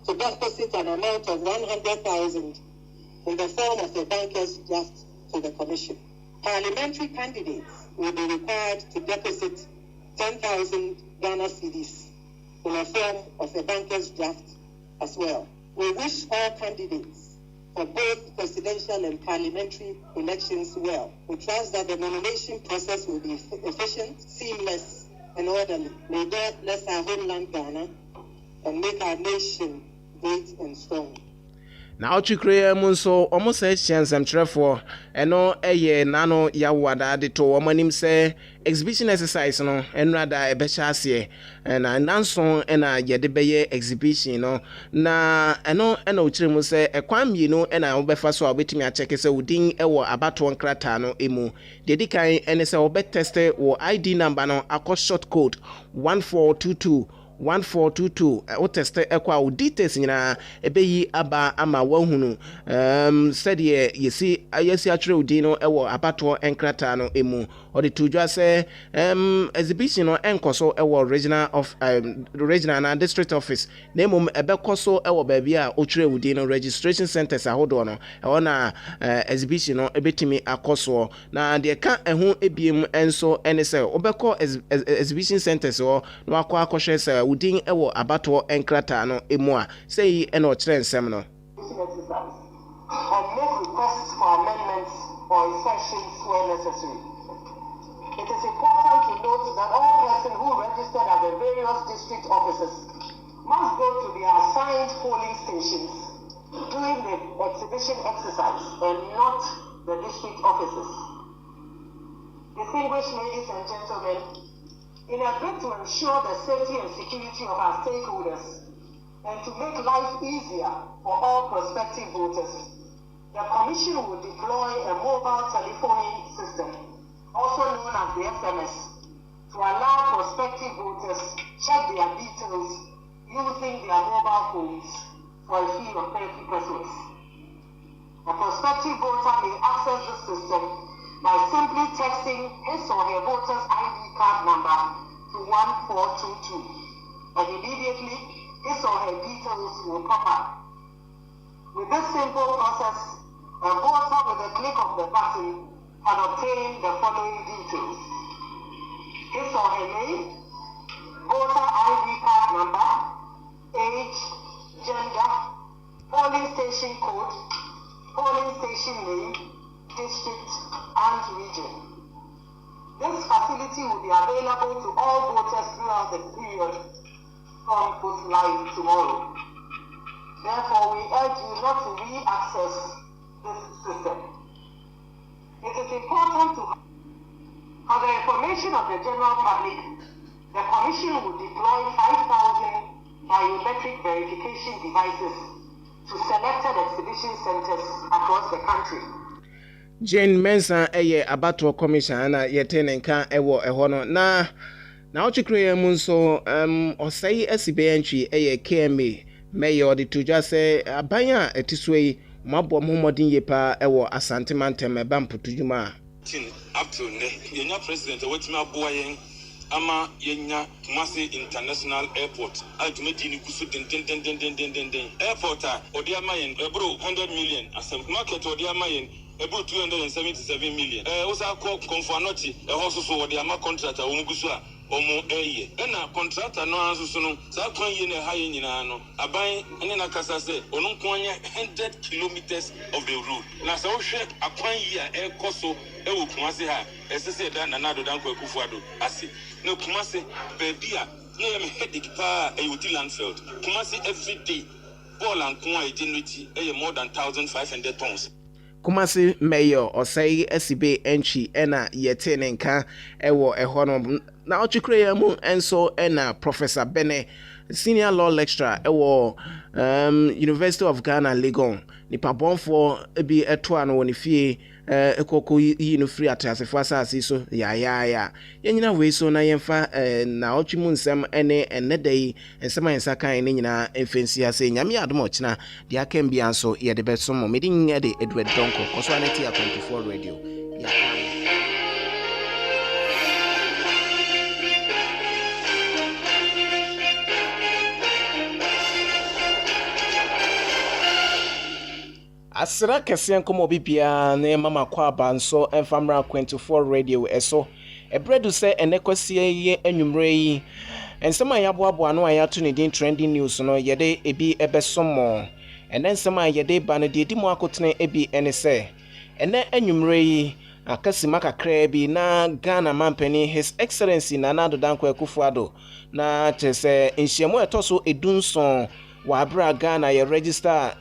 to deposit an amount of 100,000 in the form of a banker's draft to the Commission. Parliamentary candidates will be required to deposit 10,000 Ghana cedis in the form of a banker's draft as well. We wish all candidates for both presidential and parliamentary elections well. We trust that the nomination process will be efficient, seamless, and orderly. May God bless our homeland Ghana and make our nation great and strong. Na ochikre mu nso omo se chiansem trefo eno eye nano ya wada de to omanim se exhibition exercise no enrada ebecha ase na nanso ena yede beye exhibition no na eno ena ochire mu se ekwan mienu ena obefa so obetimi a check se udin ewo abato nkrata no emu dedikan ene se obetest wo ID number no akọ short code 1422 o test ekwa o details nyina ebeyi aba ama wahunu said yesi atwere odin no ewo abato enkrata no emu o de tudwa se exhibition no enkoso ewo regional na district office na emom ebekoso ewo baabi a otwere odin no registration centers ahodo no ewo na exhibition no ebetimi akoso na de ka ehu ebiem enso ene se obekọ exhibition centers o no akọ se udin ewo abato enkrata no emu a sei ene o kire nsem no and make requests for amendments or exceptions where necessary. It is important to note that all persons who registered at the various district offices must go to their assigned polling stations during the exhibition exercise and not the district offices. Distinguished ladies and gentlemen, in a bid to ensure the safety and security of our stakeholders and to make life easier for all prospective voters, the Commission will deploy a mobile telephoning system, also known as the SMS, to allow prospective voters check their details using their mobile phones for a fee of 30 pesos. A prospective voter may access the system by simply texting his or her voter's ID card number to 1422, and immediately his or her details will pop up. With this simple process, a voter with a click of the button can obtain the following details: his or her name, voter ID card number, age, gender, polling station code, polling station name, district, and region. This facility will be available to all voters throughout the period from post live tomorrow. Therefore, we urge you not to re-access this system. It is important to for the information of the general public, the Commission will deploy 5,000 biometric verification devices to selected exhibition centers across the country. Jane Mensa eye abato commission na yete nenka ewo eho no na na ochikre mu nso osai asibe entry eye KMA mayor de to just say abanya etiswe mabo momodin yepa ewo asante mantem eba mpotujuma up to ne yenya president wetima aboa yen ama yenya Kumasi International Airport ultimately ni kusu den airport odi ama yen ebro 100 million asem market odi ama yen ebro 277 million osa ko konfanoti hoso odi ama contractor wo mugusu a omo eye na contractor no asoso no sa kwan ye na ha ye nyina no aban ene na kasa se onu kwanya 100 kilometers of the road na sa wo hwe akwan ye a ekoso ewo Kumasi ha esese da na nado dan ko ekufuado ase no Kumasi bebia na yem headache pa eyoti landfill Kumasi every day ball and kwa ejenity more than 1500 tons. Kumasi mayor osai asibe entry ena yete nenka ewo ehono na ochikre ya mu enso ena Professor Bene senior law lecturer ewo University of Ghana Legon nipa bonfo ebi eto ano woni fie ekoko yi no free atrasefo asase so ya yenyina we so na yemfa na otwimu nsem ene enedai nsem ansa kan ne nyina emfensi ase nyame adom ochina de akan bia nso ye de besomo medin ye de Edward Donko koso aneti ya 24 radio ya asira kese nkomo bibia na mama kwa abanso enfamra 24 radio eso ebredu se enekwasi ye anwumre yi ensema ya boabo no ayato ne din trending news no yede ebi ebesomo ensema yede ba no de di mu akotene ebi ene se ene anwumre yi akasima kakra bi na Ghana mampani His Excellency Nana Addo Dankwa Akufo-Addo na chese enhyiamu etoso edunson wa abra Ghana ye register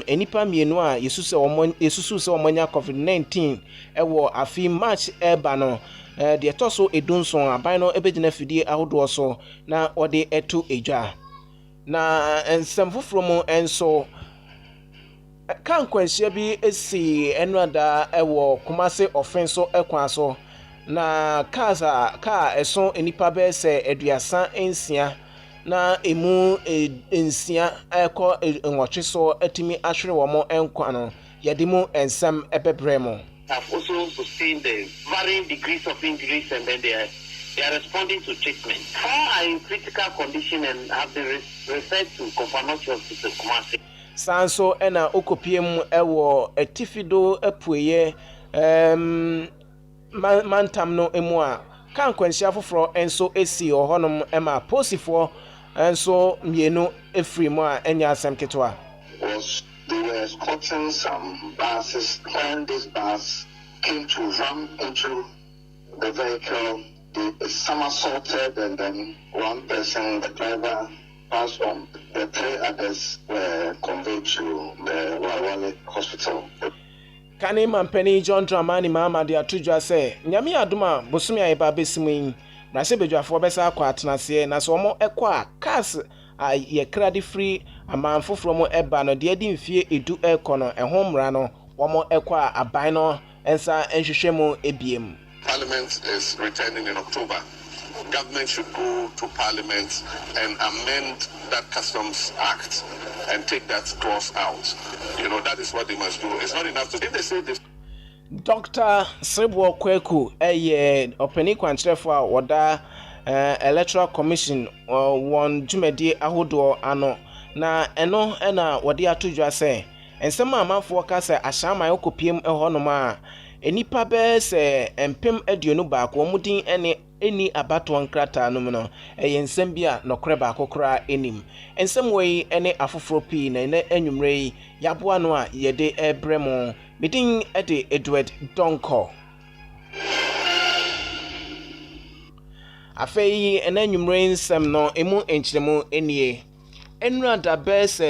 enipa mienu a yesusu se omonya COVID-19 ewo afi March eba no de etoso edunson aban no ebegina fidie ahodo so na ode eto edwa na ensem foforo mu enso kan kwanhia bi esi enrada ewo Kumasi offenso ekwanso na ka eso enipa be se eduasa ensia na emu ensia eko enwoche so atimi ahwere wo mo enkwa no yedimu ensam ebebremo. I've also seen the varying degrees of injuries and then they are responding to treatment. Some are in critical condition and have been referred to Promotional Hospital Kumasi. Sanso ena okopiem ewo etifido epueye mantam no emu a kan kwanhia foforo enso esi ohonom ema posifo enso mienu efrimu a enya asem ketwa. They were escorting some buses. When this bus came to run into the vehicle, they somersaulted and then one person, the driver, passed on. The three others were conveyed to the Wawale hospital. Kani mampeni John Dramani Mama de atujwa se nyame adoma bosumi ayeba besimu na se bedwafo besa akwa atenase na so omo ekwa cars ye kradi free amanfo from eba no de adi mfie edu ekono ehomra no omo ekwa aban no ensa enhwehwemu ebiem. Parliament is returning in October. Government should go to Parliament and amend that Customs Act and take that clause out. You know, that is what they must do. It's not enough to, if they say this. Dr. Sribo Kweku, openi kwantrefo a woda Electoral Commission won jumedi ahodo ano na eno na wode atodwa se ensema amanfo ka se ahyama okopiem ehonoma enipa be se empem aduonu baako omudin eni abato nkrata no no ensem bia nokre baako kra enim ensem wei ene afoforo pi na ene anwumre yi yaboa no a yede ebremo midin ede Edward Donko afei ene anwumre nsem no emu enchiremu enie enrada bes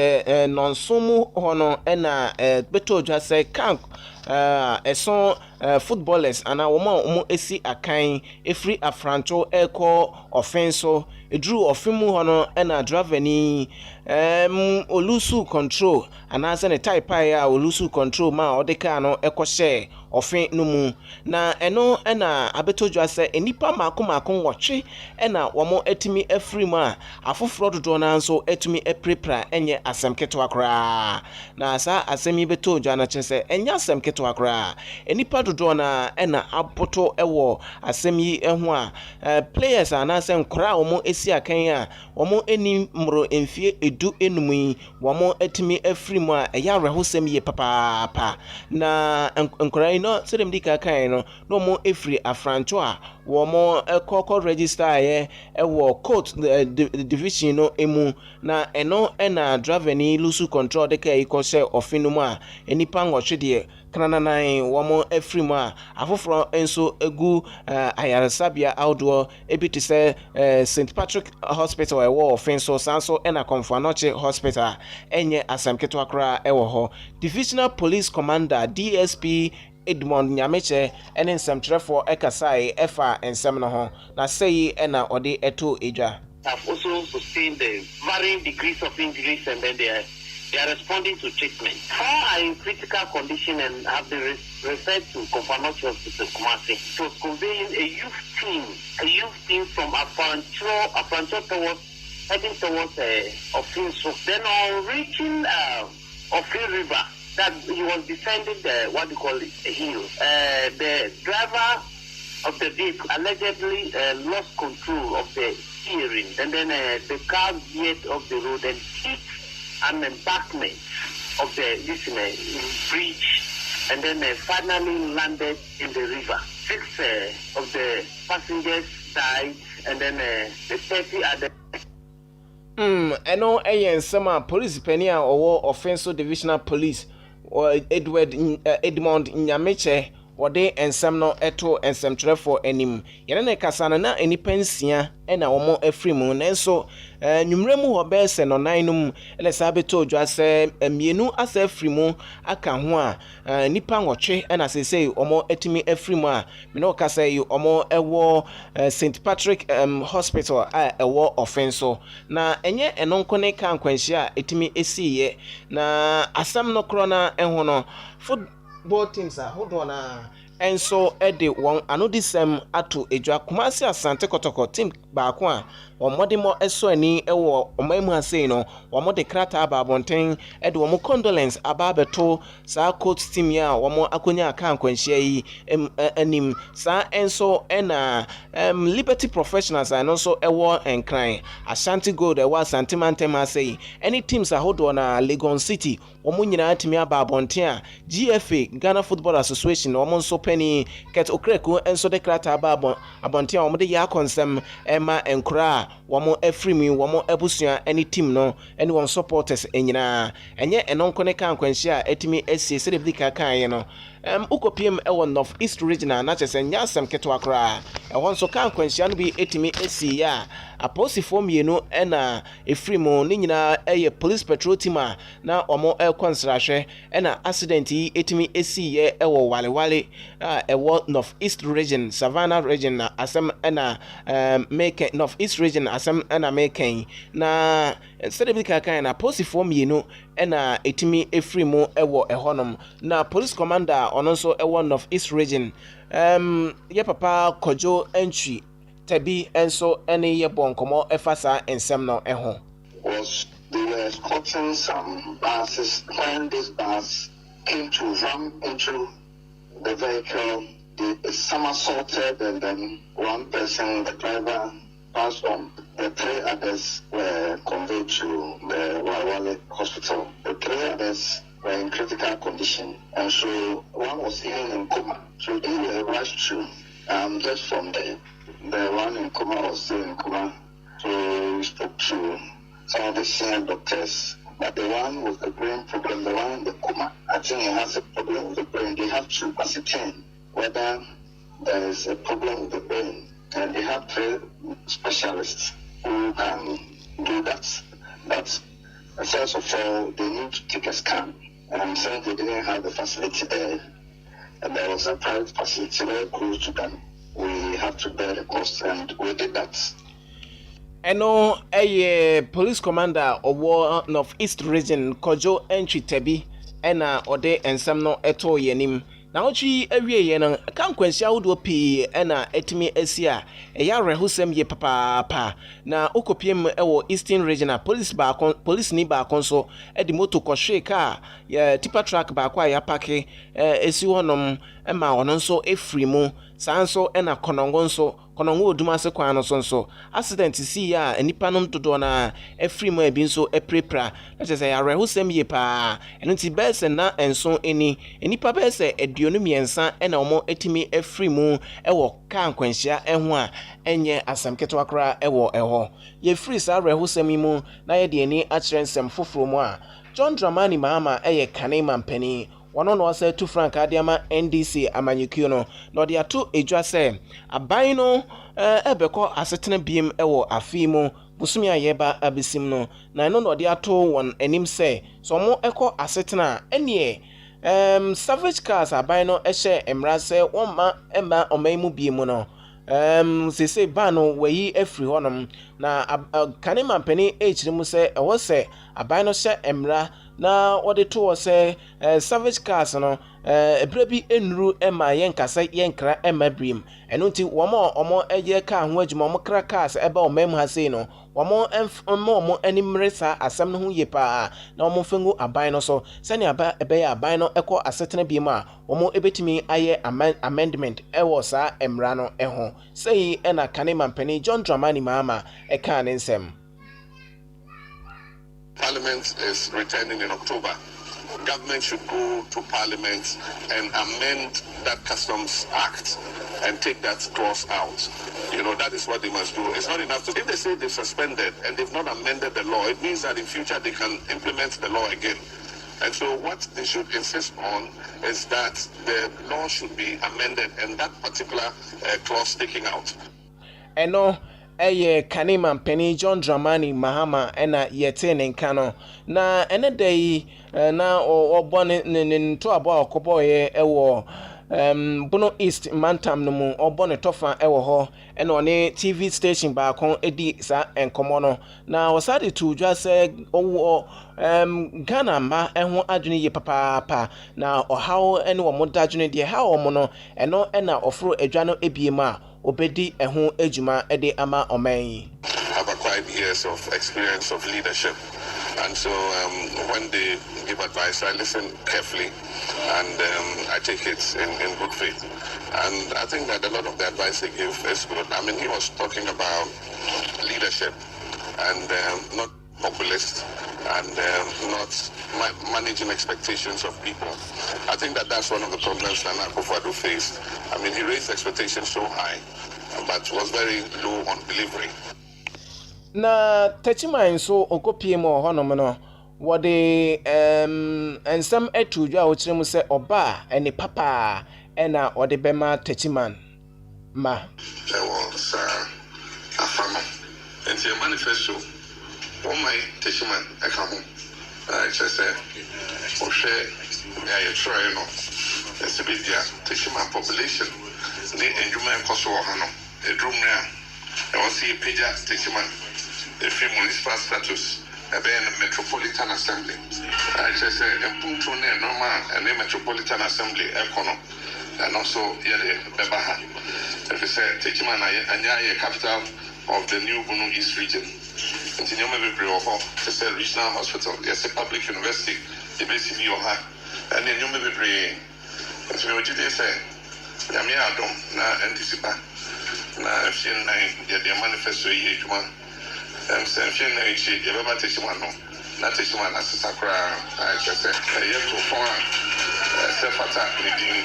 nonsomu hono ena beto dwa se kan ɛso footballers ana wɔn esi akan efiri afrancho ɛkɔ offenso eduru ofimu hɔ no ɛna driver ni olusu control anaasɛ ne type a olusu control ma ɔde kaa no ɛkɔhyɛ ɔfe no mu na ɛno ɛna abetodwa sɛ enipa mako nwɔtwe ɛna wɔn etimi afiri mu a afoforo dodoɔ na nso etimi aprepra ɛnyɛ asɛm ketewa koraa na saa asɛm yi betodwa na kyerɛ sɛ ɛnyɛ asɛm ketewa koraa enipa dodoɔ na ɛna aboto ɛwɔ asɛm yi ɛho a players anaasɛ nkora a wɔn esi akan a wɔn eni mmoro mfie edu enum yi wɔn etimi afiri mu a ɛyɛ awerɛhosɛm yie papaapa na nkora yi no sɛdeɛ mdi kakan no na wɔn efiri afrancho a wɔn ɛkɔkɔ register ayɛ ɛwɔ court division no emu na ɛno ɛna driver ni lusu control de ka yi kɔhyɛ ɔfe no mu a enipa nwɔtwe deɛ krananae wɔn afiri mu a afoforo nso egu ayaresabea ahodoɔ ebi te sɛ St Patrick Hospital ɛwɔ ɔfe nso san so ɛna Kɔmfoanɔkye Hospital ɛnyɛ asɛm ketewa koraa ɛwɔ hɔ Divisional Police Commander DSP Edmond Nyameche ɛne nsɛmtwerɛfoɔ ɛkasae ɛfa nsɛm no ho na sɛyi ɛna ɔde ɛto edwa. Have also sustained the varying degrees of injuries and then they are responding to treatment. Four are in critical condition and have been referred to Kɔmfoanɔkye Hospital Kumasi. It was conveying a youth team from Afrancho towards heading towards Ofinso. Then on reaching Ofin River, that he was descending the what you call it, a hill. The driver of the vehicle allegedly lost control of the steering, and then the car veered off the road and hit an embankment of the bridge, and then finally landed in the river. 6 of the passengers died, and then the 30 other. Ɛno ɛyɛ nsɛm a police penny a ɔwɔ Offensive Divisional Police Edmond Nyameche wɔde nsɛm no ɛto nsɛmtwerɛfoɔ anim yɛne ne kasa no na enipa nsia ɛna wɔn afiri mu nanso nwummerɛ mu hɔ bɛɛ sɛ nɔnan no mu ɛna saa bɛtɔ odwa sɛ mmienu asa afiri mu aka ho a nipa nwɔtwe ɛna sesei wɔn atumi afiri mu a mene ɔkasa yi wɔn ɛwɔ St Patrick Hospital a ɛwɔ Offenso na ɛnyɛ ɛno nko ne ka nkwanhyia a ɛtumi esiiɛ na asɛm no korɔ na ɛho no football teams a hodoɔ na enso ede won anodisem ato edwa Kumasi Asante Kotoko team baako a wɔmode mo eso ani ɛwɔ ɔmamu asei no wɔmode krata aba abonten ɛde wɔn condolence aba beto saa coach team ya wɔn akonya aka nkwanhyia yi anim saa enso ɛna Liberty Professionals ano so ɛwɔ enkran Ashanti Gold ɛwɔ Asante Mantem asei any teams ahodo na Legon City wɔn nyinaa timi aba abonten a GFA Ghana Football Association wɔn nso pani Ket Okreko enso de krata aba abonten a wɔmode ya konsem ɛma enkura wɔn afrimi wɔn abusua any team no any wɔn supporters enyina enye enonko ne kan kwanhyia etimi esie sɛ de bika kan ye no ukopiem ɛwɔ North East Regional na kyerɛ sɛ nya asɛm ketewa koraa ɛwɔ nso kan kwanhyia no bi etimi esi ya aposifo mienu ɛna efrimu ne nyina ɛyɛ police patrol team a na wɔn ɛkɔnsrahwɛ ɛna accident yi etimi esi ye ɛwɔ walewale ɛwɔ North East Region Savannah Region na asɛm ɛna make North East Region asɛm ɛna make na sɛde bi kakan na aposifo mienu ɛna etimi efrimu ɛwɔ ɛhɔnom na police commander ɔno nso ɛwɔ North East Region ye papa Kojo entry tabi enso ene ye bonkomo efasa ensem no eho was they were escorting some buses when this bus came to run into the vehicle. They somersaulted and then one person, the driver, passed on. The 3 others were conveyed to the Walewale hospital. The 3 others were in critical condition, and so one was even in coma. So they were rushed to just from there. The one in coma was still in coma. So we spoke to some of the senior doctors. But the one with the brain problem, the one in the coma, I think he has a problem with the brain. They have to ascertain whether there is a problem with the brain. And they have 3 specialists who can do that. But first of all, they need to take a scan. And since they didn't have the facility there, and there was a private facility very close to them. We have to bear the cost, and we did that. Eno a police commander of North East region Kojo Entry Tebi ena ode ensam no eto yenim na ochi awie ye no kan kwansia wodo pii ena etimi asia eya rehusem ye papa na okopiem ewo Eastern Regional police ni ba konso edi moto kohwe ka ya tipa truck ba kwa ya pake esi honom ema ono nso efri mu sanso ena konongo nso konongo odumase kwa no so accident si ya enipa nom dodo na efri mu ebi nso eprepra na chese ya rehusem ye pa enti bese na enso enipa bese eduonu miensa ena omo etimi efri mu ewo kan kwanhia eho a enye asamketo akra ewo eho ye free sa rehusem mu na ye de ani akire nsem foforo mu a John Dramani Mahama eye kanema mpani wano no say 2 franc adiama NDC amanyekuo no no de ato edwa say aban no ebekọ asetena biem ewo afi mu busumi ayeba abesim no na no de ato won anim say so mo ekọ asetena enie savage cars aban no ehye emra say won emba omaimu biem no say bano weyi efri honom na kanema mpani echiri mu say ewo say aban no hye emra na wode to say savage cars no ebrebi enuru ema yenkasa yenkra ema brim eno nti omo eye ka ho adwuma omo kra cars eba omam ha sei no omo animresa asam no ho yepa na omo fengu aban no so sani aba ebe ya aban no ekọ asetena bi ma omo ebetimi aye amendment ewo sa emra no eho sei ena kanema mpani John Dramani Mahama eka ne nsem. Parliament is returning in October. Government should go to Parliament and amend that Customs Act and take that clause out. You know, that is what they must do. It's not enough to, if they say they've suspended and they've not amended the law, it means that in future they can implement the law again. And so what they should insist on is that the law should be amended and that particular clause taken out. And no. Eye kanema mpeni John Dramani Mahama ena yete nenkano na ene dey na obone nto abo akobo ye ewo Bono East Mantam no mu obone tofa ewo ho ena one TV station ba kon edi sa enkomo no na wasade to dwa se owo Ghana ma eho adwene ye papa na ohawo ene wo modadwene de ha wo mo no eno ena ofro adwa no ebiem a obedi eho ejuma ede ama oman. Have acquired years of experience of leadership, and so when they give advice, I listen carefully and I take it in good faith. And I think that a lot of the advice they give is good. I mean, he was talking about leadership and not populist and not managing expectations of people. I think that that's one of the problems that Akufo-Addo faced. I mean, he raised expectations so high, but was very low on delivery. Na techiman so okopie mo honom no wode ensam etudwa a okirem se oba ene papa ena wode bema techiman ma was afama and the manifesto my techiman akaho I just said o share ya try no esibidia techiman population ni enjuma enkoso ho no edrumna e was see peja techiman the free municipal status in the Metropolitan Assembly. I just say Mpuntu ne normal and the Metropolitan Assembly econo and also the Bebaha. If you say Techiman Anya capital of the new Bono East region. And in Yoma Bibrioho, it's a regional hospital, yes, a public university, the basic Yoha, and then Yoma Bibri. And so what you say, Yamia Dom, na anticipa, na Shin Nine, the manifesto Yejuma. Senfin na echi yebeba techiman no na techiman asakra achese yeto fon sefata nidin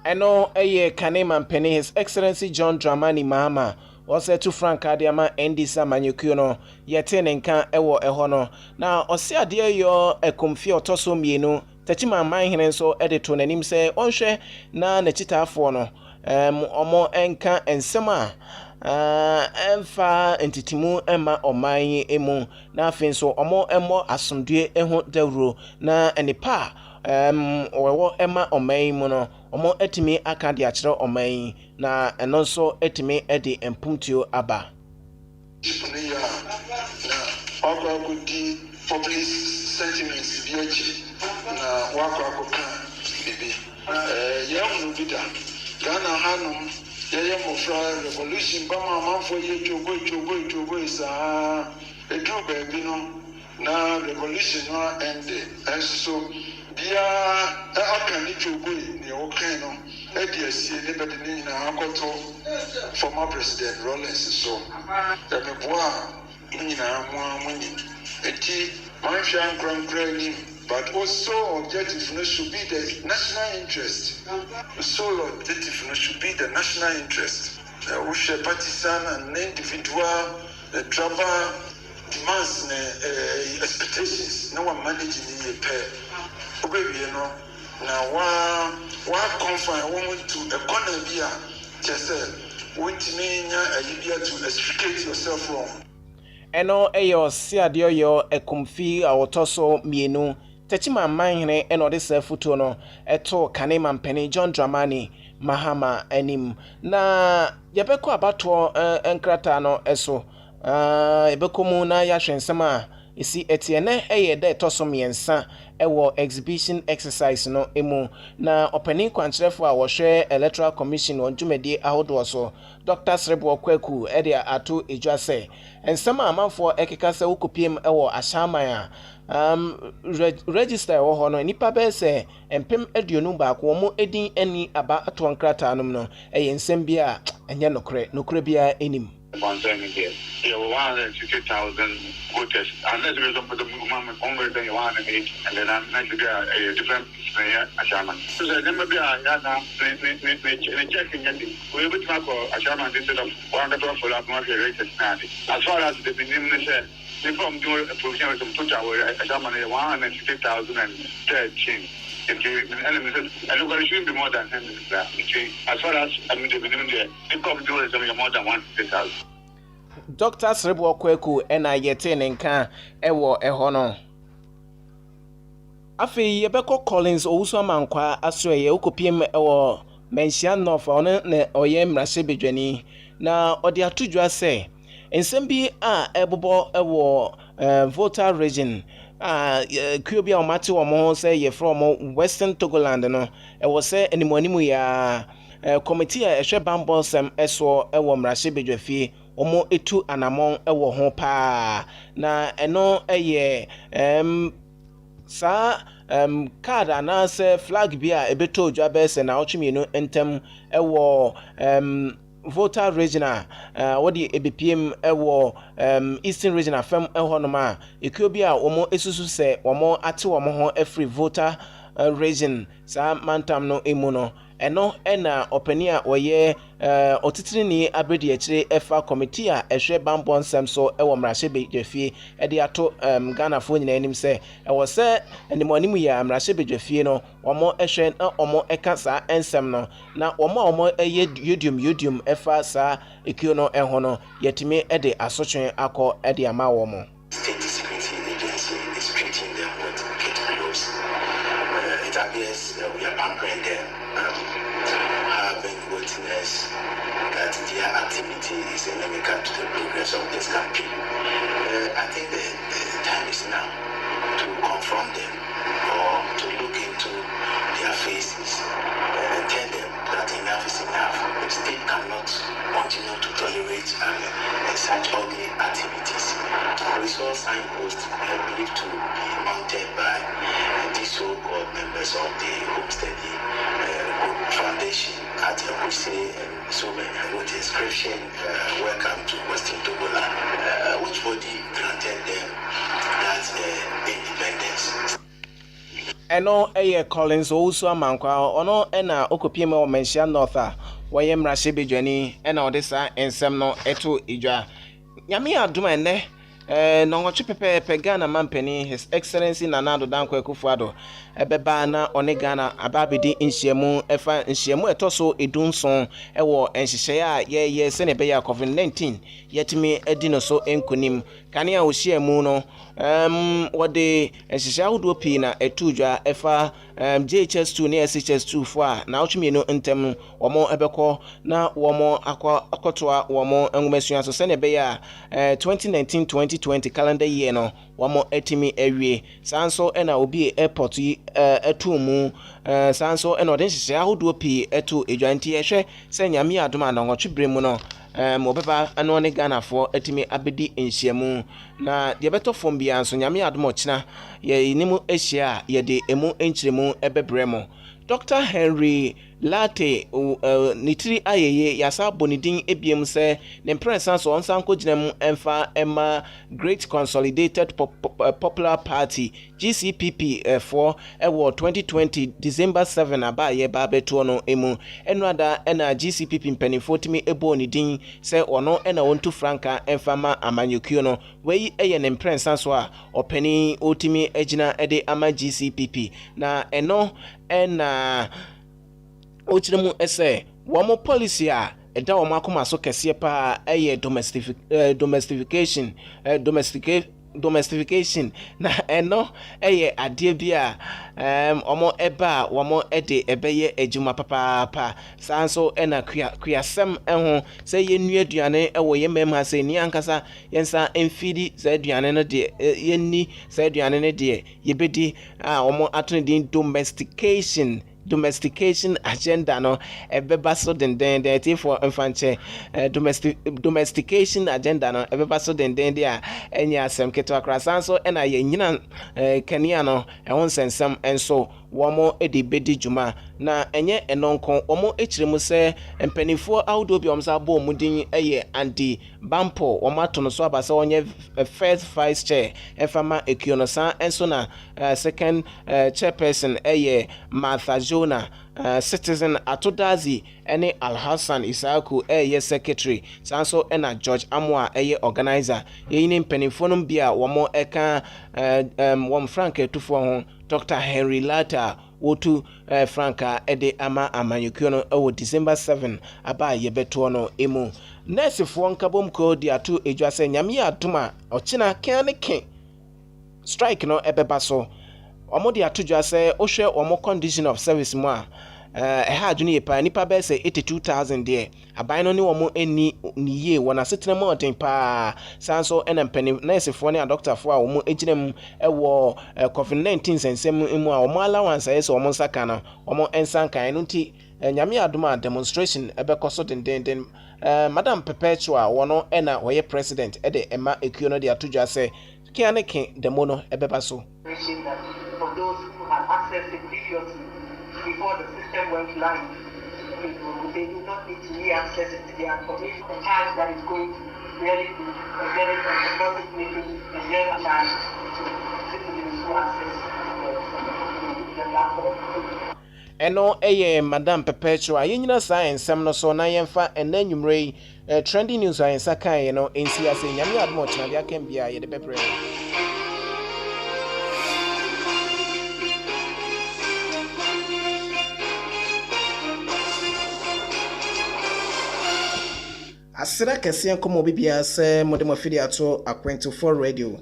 eno eye kanema mpeni His Excellency John Dramani Mahama ose 2 franc adiama NDC amanyekuo no yete nenka ewo eho no na ose ade yo ekomfie otoso mienu techiman manhene so edito nanim se onhwe na nachitafo no omo enka ensema emfa entitimu ema oman emu na afin so omo asomdue eho dawro na enipa wɔwɔ ɛma ɔman mu no ɔmo etimi aka de akyerɛ ɔman na ɛno nso etimi ɛde mpumtuo aba public sentiments bi akyi na wakɔka bibi yɛn bi da Ghana hanom yɛyɛ mmɔfra revolution ba ma amanfoɔ yɛ twobo saa ɛduru baabi no na revolution no ɛnde ɛnso so biara aka ne twobo ne ɔkan no ɛde asie ne bɛde ne nyinaa akɔtɔ former president Rawlings so ɛmɛboa a nyinaa mo nyim eti manhwɛ nkrankrɛ nim but also objective no should be the national interest. The sole objective no should be the national interest. We share partisan and individual tribal demands and expectations. No one managing the pair. Baby, you know. Now, one confine woman to economy, just what mean you to extricate yourself from. Eno eyo si adio yo ekumfi awotoso mienu. Techima manhene eno de sefuto no eto kane mampeni John Dramani Mahama anim na yebeko abato enkrata no eso ebekomu na yahwensema isi etiene eye de toso miensa ewo exhibition exercise no emu na opening kwantrefo a wo hwe electoral commission on dwumedi ahodo so Dr. Srebo Kwaku ede ato edwase ensema amanfo ekeka se wokopiem ewo ashaman register wo hono nipa be se empem aduonu ba ko mo edin ani aba ato nkrata anum no eye nsem bia enye nokre bia enim concerning here. There were 160,000 voters. Unless there is some movement over than 108, and then I'm going to get a different Ashaman. So there may be a checking and we will talk about Ashaman instead of 100 for that market rate. As far as the beginning said, they from doing a provision of some Ashaman 160,013. And nobody should be more than 10 as far as I mean, the come do is more than 160,000. Dr. Srebo Kwaku ena yete nka ewo ehono. Afi yebeko Collins owusu amankwa asoye ukopiem ewo mention north ono ne oye mrase bedwani na odi atudwa se ensem bi a ebobo ewo voter region Kubia Mati Wamo say ye from Western Togoland no e was say animonimu ya committee a ehwe bambol sem eso ewo mrahye bedwafie omo etu anamon ewo ho pa na eno eye sa card anase flag bia ebeto odwa be se na otwemienu entem ewo voter regional wodi ebpm ewo eastern regional fam ehonoma ekobia omo esusu se omo ate omo ho every voter region sa mantam no emu no eno ena openia oye otitiri ni abredi akire efa committee a ehwe bambon sem so ewo mrahye bedwafie ede ato Ghana fo nyina anim se ewo se enimonimu ya mrahye bedwafie no omo ehwe na omo eka sa ensem no na omo eye yodium efa sa ekio no eho no yetimi ede asotwen akọ ede ama womo State Security Agency is treating them with kid gloves. It appears we are pampering them, having witnessed that their activity is inimical to the progress of this country. I think the time is now to confront them or to look into their faces and tell them that enough is enough. The state cannot continue to tolerate such ugly activities. We saw signposts believed to be mounted by these so-called members of the Homesteady Foundation at Yakuse and so many with the inscription, welcome to Western Togoland, which body granted them that independence. Eno eye Collins owusu amankwa ono ena okopiem o mention north a woye mrahye bedwani ena odesa ensem no eto idwa nyame adom ene no ngoche pepe Ghana mampeni His Excellency Nana Dankwa Akufo-Addo ebeba na one Ghana ababedi nhyiamu efa nhyiamu etoso edunson ewo enhyehye a ye se ne be ya COVID-19 yetimi edi no so enkunim kane a wohyia mu no wɔde nhyehyɛ ahodoɔ pii na ɛtu dwa ɛfa JHS2 ne SHS2 fo a na wotwemienu ntem wɔn ɛbɛkɔ na wɔn akɔtoa wɔn ngomasua so sɛ ne bɛyɛ a 2019-2020 calendar year no wɔn atimi awie saa nso ɛna obi airport yi ɛtu mu saa nso ɛna ɔde nhyehyɛ ahodoɔ pii ɛtu edwa nti ɛhwɛ sɛ nyame adom a na nwɔtwe bere mu no mobeba ano ne Ghana for atimi abedi nhyiamu na de beto fom bia nso nyame adom ɔkyena ye nimu ahyia ye de emu enkyiremu ebebremo Dr. Henry Latte nitiri ayeye yasa bonidin ebiem se ne mpresa so onsanko ginam emfa emma Great Consolidated Popular Party GCPP for ewo 2020 December 7 abaye ba beto no emu enrada ena GCPP mpanifo timi ebo nidin se ono ena wontu franka emfa ma amanyokio no wei eye ne mpresa so a opani otimi agina ede ama GCPP na eno ena ochiremu ese womo policy a eda womo akoma so kese pa eye domestication na eno eye ade bia omo eba womo ede ebeye ejuma papa sanso ena kuyasem eho se yenu aduane ewo yemem se ni ankasa yensa emfidi se aduane no de yenni se aduane no de yebedi omo atone domestication agenda no ebeba so dendende for mfanche domestication agenda no ebeba so dendende a enya asem keto akrasan so ena ye nyina kania no ehon sensem enso womo edi bedi juma na enye enonko womo echiremu se mpanifo awdo bi omsa bo mudin eye andi bampo womo atono so abasa onye first vice chair efama ekionosan enso na second chairperson eye Martha Jona Citizen Atodazi ene Alhassan Isaku eye secretary sanso ena George Amwa eye organizer yeyini mpanifo no bia womo eka wom Frank etufo ho Dr. Henry Latta wotu Franka ede ama amanyokio no ewo December 7 aba yebeto no emu nurse fo nkabom ko di atu edwa se nyame adoma ochina kan ne ken strike no ebeba so omo di atu dwa se ohwe omo condition of service mu a ha adwene yepa nipa be se 82000 there aban no ne omo eni niye wona setena mo oden pa sanso enampani nurse fo ne doctor fo a omo eginam ewo COVID-19 sensem mu a omo allowance ayeso omo nsaka na omo ensankan no nti nyame adoma demonstration ebekoso den Madam Perpetua wono ena oye president ede ema ekuo no de atodwa se kianeke demono ebeba so for those who had accessed it previously before the system went live. They do not need to re-access it. They are committing the charge that is going to really be a very catastrophic meeting and then a charge to citizens who access the laptop. Eno eye Madam Perpetua yenyina science no so na yemfa enanwumrei trending news ayensa kan no ensi ase nyame admo chana dia kan bia ye de bebre asira kese komo bibia se modem afidi ato akwento for radio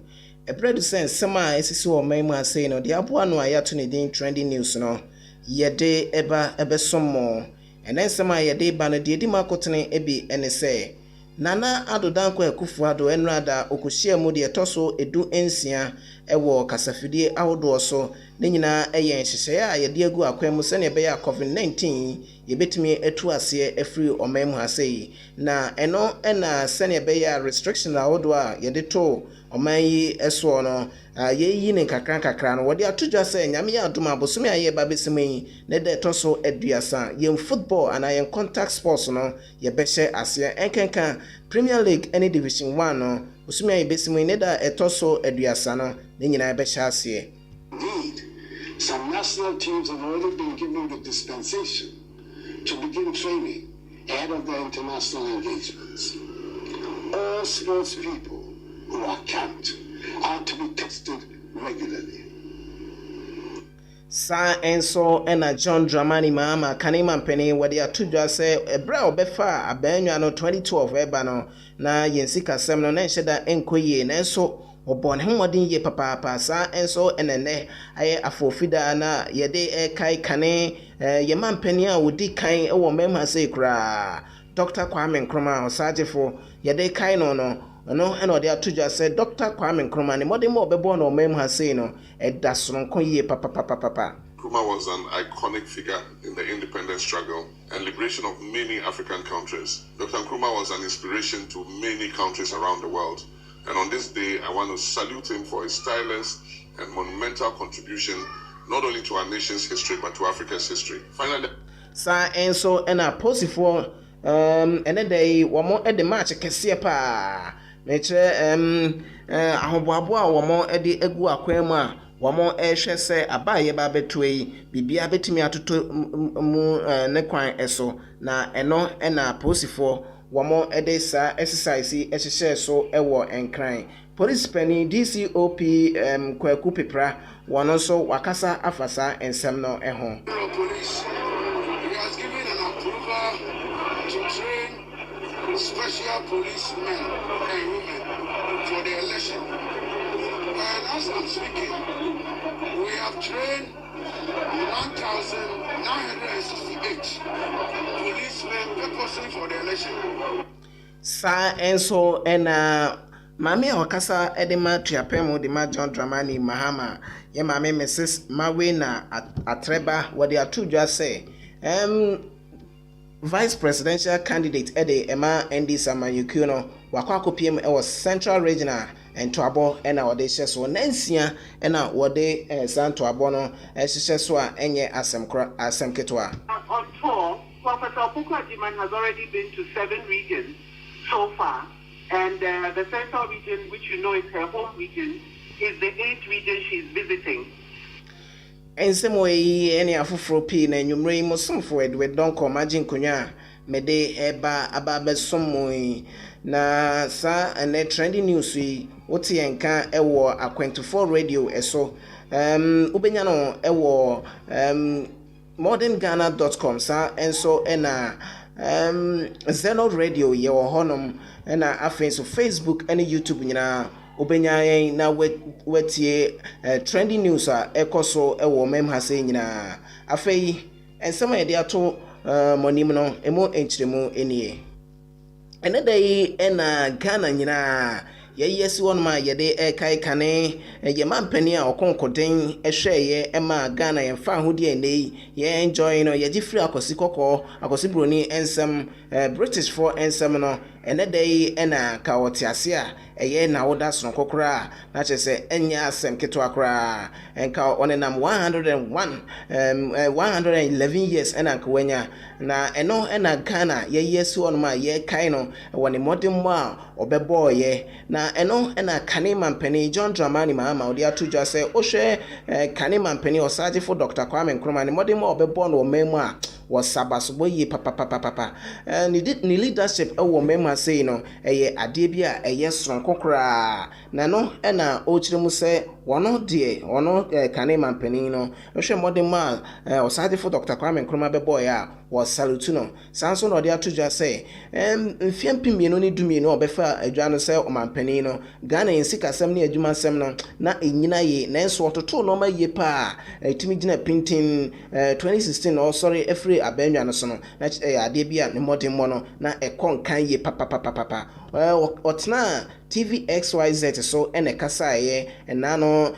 ebredu sense sama esisi o maimu ase no dia aboa no ayato ne din trending news no yede eba ebesomo enensema yede ba no de di makotene ebi ene se nana adodanko ekufu ado enrada okohia mu de toso edu ensia ewo kasafidie ahodo so ne nyina eye nhyehyɛ a yede agu akwam se ne be ya COVID-19 yebetimi etu ase afri omaimu ase na eno ena se ne be ya restriction ahodo a yede to omanyi eso no yeyi ne kakra no wode atodwa se nyame ya adoma abosome aye ba besemyi ne de toso aduasa yem football ana yen contact sports no ye behye ase enkenka Premier League any Division 1 no bosome aye besemyi ne da etoso aduasa no ne nyina behye ase. Indeed, some national teams have already been given the dispensation to begin training ahead of their international engagements. All sports people who are camped are to be tested regularly. Sa enso ena John Dramani Mahama kanema mpeni wadi atudwa se ebra obefa abenwa no 2012 eba no na yensi kasem no na nhyeda enkoye na enso obon hemodin ye papa sa enso enene aye afofida na yede kai kane ye mampeni a wodi kan ewo memha se kura Dr. Kwame Nkrumah osagefo yede kai no no ena odi atudwa se Dr. Kwame Nkrumah ne modin mo obebo no memha se no edasronko ye papa. Nkrumah was an iconic figure in the independence struggle and liberation of many African countries. Dr. Nkrumah was an inspiration to many countries around the world. And on this day, I want to salute him for his tireless and monumental contribution, not only to our nation's history, but to Africa's history. Finally, Sa enso ena posifo ene day wamo ede match kese pa meche ahoboabo a wamo ede egu akwemu a wamo ehwe se abaye ba betue bibia betimi atoto mu ne kwan eso na eno ena posifo wamo ede sa exercise ehye so ewo enkran police penny DCOP kwaku pepra wono so wakasa afasa ensem no eho special policemen and women for the election. And as I'm speaking, we have trained 1,968 policemen purposely for the election. Sa enso ena mami wakasa edema triapemu de ma John Dramani Mahama ye mami Mrs. Mawena Atreba wadi atudwa se Vice Presidential Candidate Ede Emma Andy Samayuku no wakwako PM was Central Regional and Toabo ena wode hyeso nansia ena wode Santo Abono hyehyɛ so a enye asem ketwa. On tour, Professor Okwajiman has already been to 7 regions so far, and the Central region, which you know is her home region, is the 8th region she's visiting. Ensemo yi ene afoforo pi na enwumre musomfo edwe donko magin konya mede eba ababe somoyi na sa ene trending news yi wote enka ewo akwentufo radio eso ubenya no ewo modernghana.com sa enso ena Zeno radio ye wo honom ena afen so Facebook ene YouTube nyina obenya na wetie trending news a ekoso ewo memha se nyina afei ensema ye de ato monim no emo enchiremu enie ene dai ena Ghana nyina yesi wonma yede kai kane ye mampani a okonkoden ehweye ema Ghana ye fa hodi enei ye enjoy no ye gifri akosi kokko akosi broni ensem British for ensem no ene dai ena ka wotiase a eye na woda son kokora na chese enya asem keto akora enka onenam 111 years ena kwanya na eno ena Ghana ye yesi wonma ye kai no woni modern mo a obebo ye na eno ena kanema mpani John Dramani Mahama odi atudwa se ohwe kanema mpani osagefo Dr. Kwame Nkrumah ni modern mo obebo no memu a wasabasobo yi papa ni leadership ewo mema sei no eye ade bia eye sonko kra na no ena ochiremu se wono de wono kanema mpani no hwe modern ma osagefo Dr. Kwame Nkrumah bebo ya was salute no sanso no de atudwa se mfiampimienu ni dumienu obefa adwa no se omampani no Ghana ensikasem ne adwuma sem no na enyina ye na enso ototo no ma ye pa etimi gina printing 2016 no sorry every abenwa no so no na ade bia ne modern mo no na ekon kan ye papa otna TV XYZ so ene kasa ye ena no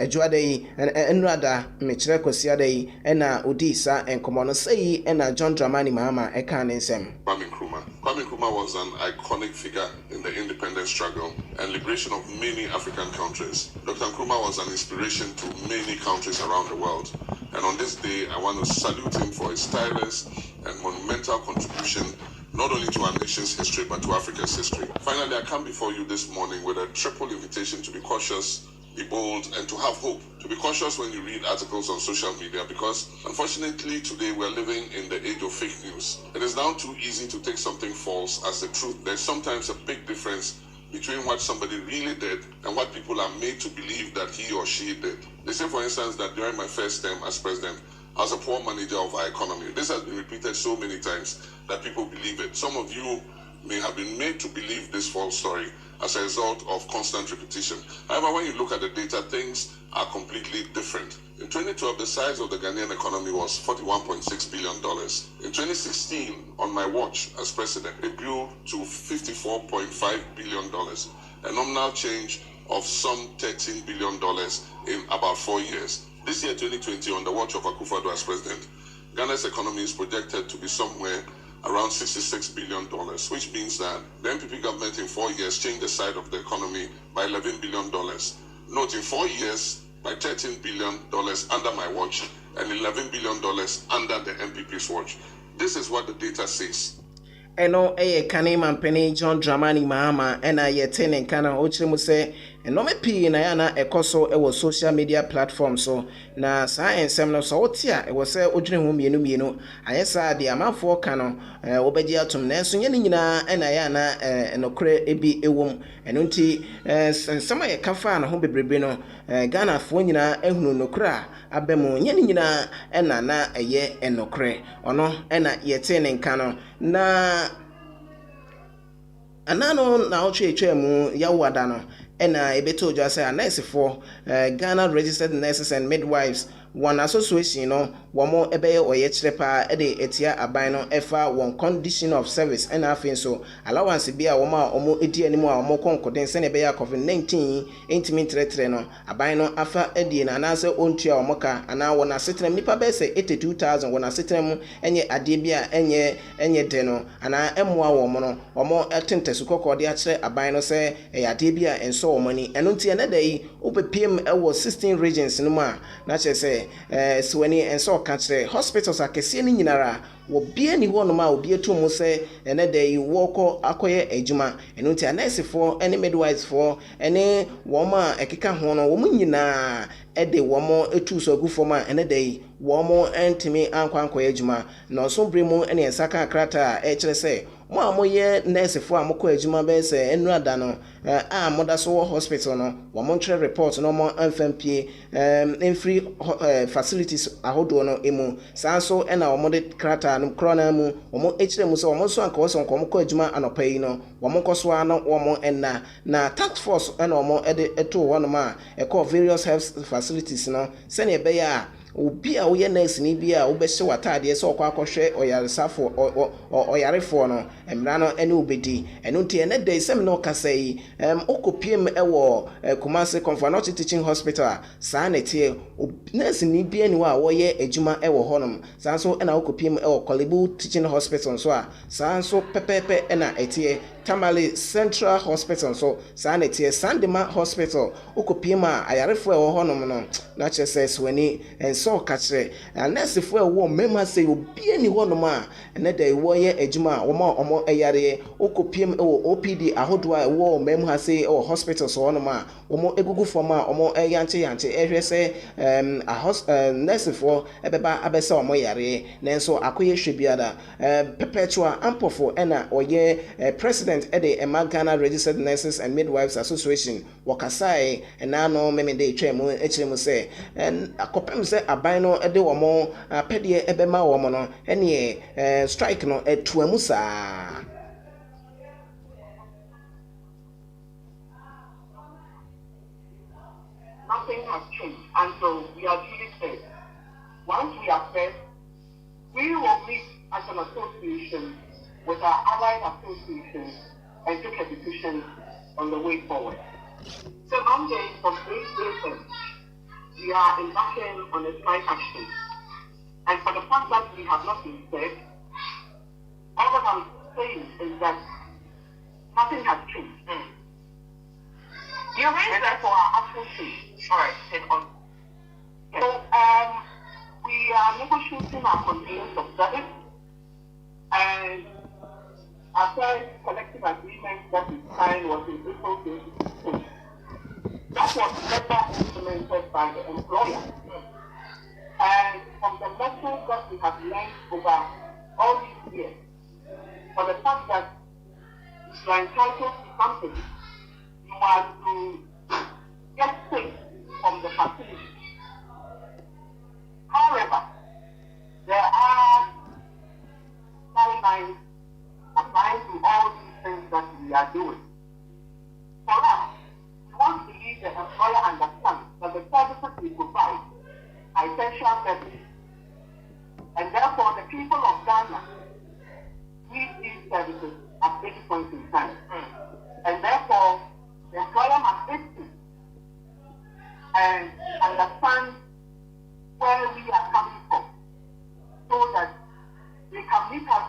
adwada yi enrada mechire kwasiada yi ena odisa enkomo no sei ena John Dramani Mahama eka nsem. Kwame Nkrumah was an iconic figure in the independence struggle and liberation of many African countries. Dr. Nkrumah was an inspiration to many countries around the world. And on this day, I want to salute him for his tireless and monumental contribution, not only to our nation's history, but to Africa's history. Finally, I come before you this morning with a triple invitation to be cautious, be bold, and to have hope. To be cautious when you read articles on social media, because unfortunately today we're living in the age of fake news. It is now too easy to take something false as the truth. There's sometimes a big difference between what somebody really did and what people are made to believe that he or she did. They say, for instance, that during my first term as president, I was a poor manager of our economy. This has been repeated so many times that people believe it. Some of you may have been made to believe this false story as a result of constant repetition. However, when you look at the data, things are completely different. In 2012, the size of the Ghanaian economy was $41.6 billion. In 2016, on my watch as president, it grew to $54.5 billion, a nominal change of some $13 billion in about 4 years. This year, 2020, on the watch of Akufo-Addo as president, Ghana's economy is projected to be somewhere around $66 billion, which means that the MPP government in 4 years changed the side of the economy by $11 billion. Note, in 4 years, by $13 billion under my watch and $11 billion under the MPP's watch. This is what the data says. Eno kane mampeni John Dramani Mahama ena yete ne kana ochire mu se eno mepi na ya na ekoso ewo social media platforms so na saa ensem no so wotia ewo se odwene ho mienu ayesa de amafo ka no obeji atom na enso nye nyina ena ya na enokre ebi ewom eno nti ensem ye kafa na ho bebrebe no Ghana fo nyina ehunu nokra abemu nye nyina ena na eye enokre ono ena yete ne kana na anano na ochwe mu yawada no ena ebeto ojo say nurse for Ghana Registered Nurses and Midwives one association no womo ebeye oye chirepa ede etia aban no efa one condition of service ena afin so allowance bia womo omo edi animu a womo konkoden se ne beya COVID-19 intimi tretre no aban no afa edi na anase ontua womoka ana wona setrem nipa be se 82000 wona setrem enye ade bia enye de no ana emmoa womo no womo etentesu kokode a kire aban no se ade bia enso womo ni eno ntia na dai obepiem ewo 16 regions no ma na che se sweni enso kantre hospitals akese ni nyinara wo bia ni ho no ma obi etu mu se ene dai woko akoye ejuma eno ntia nurse for any midwives for any woma ekeka ho no wo nyina ede womo etu so agu foma ene dai womo entimi ankwankoye ejuma no so bremu ene ensaka krata e kire se mo amoye nurse for amoko ejuma be se enu ada no a moda so hospital no wo mo ntwe report no mo amfampie free facilities ahodo no emu sanso ena wo mo de krata no krona mu wo mo ekire mu so wo mo so anka wo so nko mo ko ejuma anopai no wo mo koso ano wo mo enna na task force ena wo mo ede eto wo no ma e call various health facilities no se ne be ya obi a woye nurse ni bi a wo be hye watade se okwa akohwe oyaresafo oyarefo no emra no ene obedi eno ntie ene dey sem no kasai okopiem ewo Kumasi Comfort Teaching Hospital saa netie nurse ni bi ani wa woye ejuma ewo honom sanso ena okopiem ewo Kolebu Teaching Hospital so a sanso pepepe ena etie Tamale Central Hospital so saa netie Sandema Hospital okopiem a ayarefo ewo honom no na chese sweni enso kachre nurse fo ewo mema say obi ani honom a ene dey woye ejuma omo eyare okopiem ewo OPD ahodo a ewo mem ha say ewo hospital so honom a omo egugu forma omo yanche ehwe say nurse for ebeba abese omo yare nenso akoye hwebiada perpetual ampofo ena oye president ede Ghana Registered Nurses and Midwives Association wakasai ena no memede twemu echiremu say akopem say aban no ede womo apede ebema womo no ene strike no etuamu saa. Nothing has changed, and so we are duly said. Once we are said, we will meet as an association with our allied associations and take a decision on the way forward. So Monday from 8 a.m., we are embarking on a strike action. And for the fact that we have not been said, all that I'm saying is that nothing has changed. You raised that for our actual change. All right, then on. Yes. So we are negotiating our conditions of service, and our first collective agreement that we signed was in April 2016. That was never implemented by the employer. And from the lessons that we have learned over all these years, for the fact that you are entitled to something were to get sick from the facility. However, there are guidelines applying to all these things that we are doing. For us, we want to leave the employer understand that the services we provide are essential services. And therefore, the people of Ghana need these services at any point in time. And therefore, the employer must listen and understand where we are coming from so that they can meet us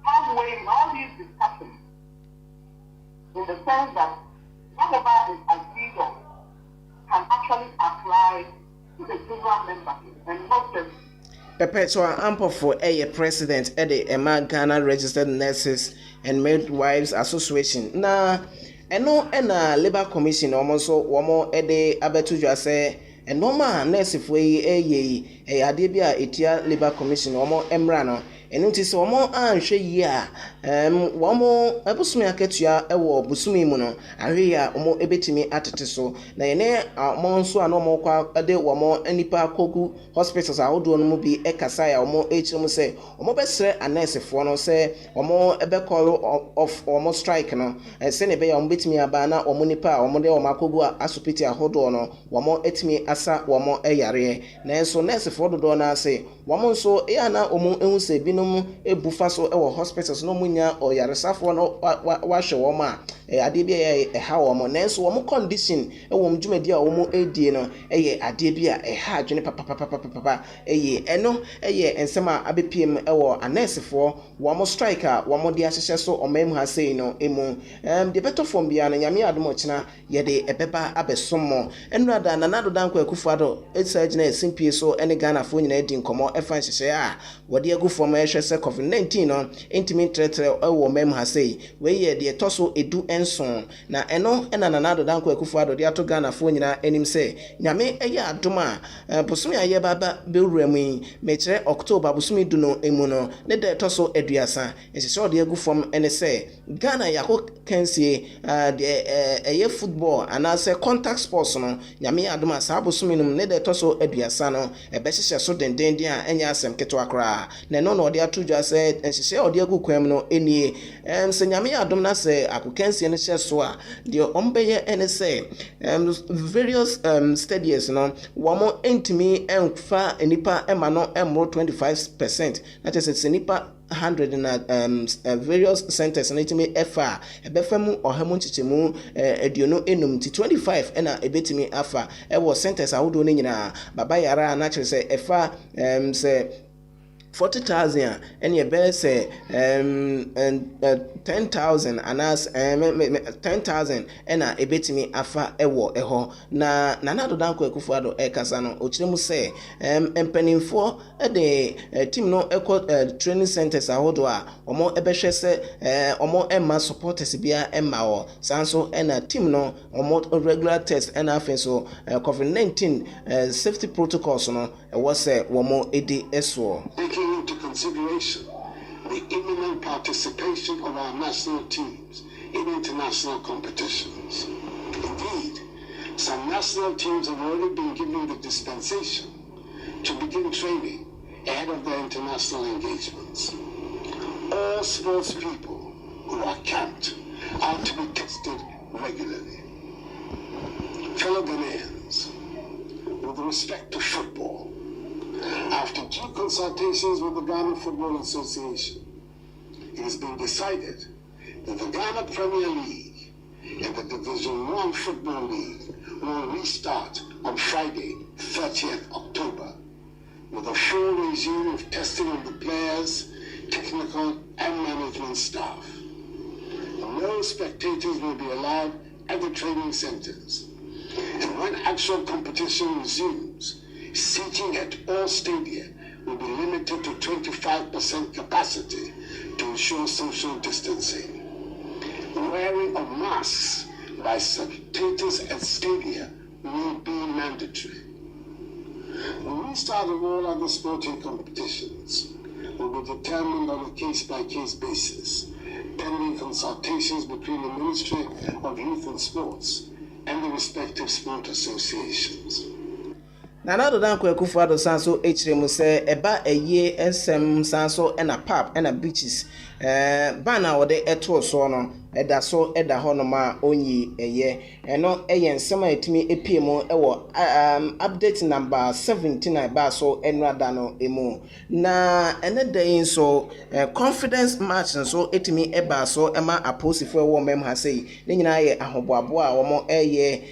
halfway in all these discussions, in the sense that whatever is agreed on can actually apply to the general membership and not just Perpetual Ample for a president at the Ghana Registered Nurses and Midwives Association. Na eno Labour Commission almost one ede abetuja say and normal nurse for a adebia etia Labour Commission omo emrano. Enu ti se omo anhwe yi a womo ebusumi aketua ewo busumi mu no ahwe ya omo ebetimi atete so na yene omo nso ana omo kwa ade womo anipa kogu hospitals ahodo no mu bi ekasa ya omo echirum se omo besre anesefo no se omo ebe call of omo strike no se ne be ya omo betimi aba na omo nipa omo de omo akogu asopiti ahodo no womo etimi asa womo eyare na enso nesefo dodo na se womo nso ya na omo ehun se binom ebufa so ewo hospitals no munya oyaresafo no wahwe wo ma ade bia ha wo mo nanso wo condition ewo mdwumadi a wo mo edie no ade bia ha adwene papa eno ensema abepiem ewo anesefo wo mo strike a wo mo de ahyehye so omam ha sei no emu de beto form bia na nyame adom ochina ye de ebeba abesomo enrada na nado danko akufuado etsa gina simpie so ene Ghana fo nyina edi nkomo efa hyehye a wo de agu form se COVID-19 no intimi tretre ewo mem ha sei we ye de toso edu enson na eno ena nanado danko akufuado de ato Ghana fo nyina enim se nyame eye adoma bosumi aye baba bewura mu mekire October bosumi du no emu no ne de toso eduasa ense de agu form ene se Ghana yako kensie de eye football anase contact sports no nyame adoma sa bosumi num ne de toso eduasa no ebehye so denden a enya asem keto akra na no de atudwa se enhye ode agu kwam no enie se nyame adom na se akokansie ne hye so a de ombeye ene se various studies no womo entimi enfa enipa ema no emro 25% na se nipa 100 na various centers na itimi efa ebefam ohamu nchichemu eduno enum ti 25 ena ebetimi afa ewo centers ahodo ne nyina baba yara na kire se efa se 40,000 and your best 10,000 and as 10,000 and a betimi afa ewo eho na nado danko ekufuado ekasa no ochiremu se empanimfo de team no eco training centers ahodo a omo ebehwe se omo emma supporters bia emma o sanso ena team no omo regular test and afenso COVID-19 safety protocols no was say womo edi eso into consideration the imminent participation of our national teams in international competitions. Indeed, some national teams have already been given the dispensation to begin training ahead of their international engagements. All sports people who are camped are to be tested regularly. Fellow Ghanaians, with respect to football, after due consultations with the Ghana Football Association, it has been decided that the Ghana Premier League and the Division 1 Football League will restart on Friday, 30th October, with a full regime of testing of the players, technical and management staff. No spectators will be allowed at the training centers. And when actual competition resumes, seating at all stadia will be limited to 25% capacity to ensure social distancing. Wearing of masks by spectators at stadia will be mandatory. The restart of all other sporting competitions will be determined on a case-by-case basis pending consultations between the Ministry of Youth and Sports and the respective sport associations. Nana do dan kwaku fado sanso echiremu se eba eye ensem sanso ena pub ena beaches bana wode eto so no eda so eda ho no ma onyi eye eno eye nsem a etimi epiemu ewo update number 17 ba so enrada no emu na ene day so confidence match so etimi eba so ema aposifo ewo mem ha sei ne nyina ye ahoboabo a wo eye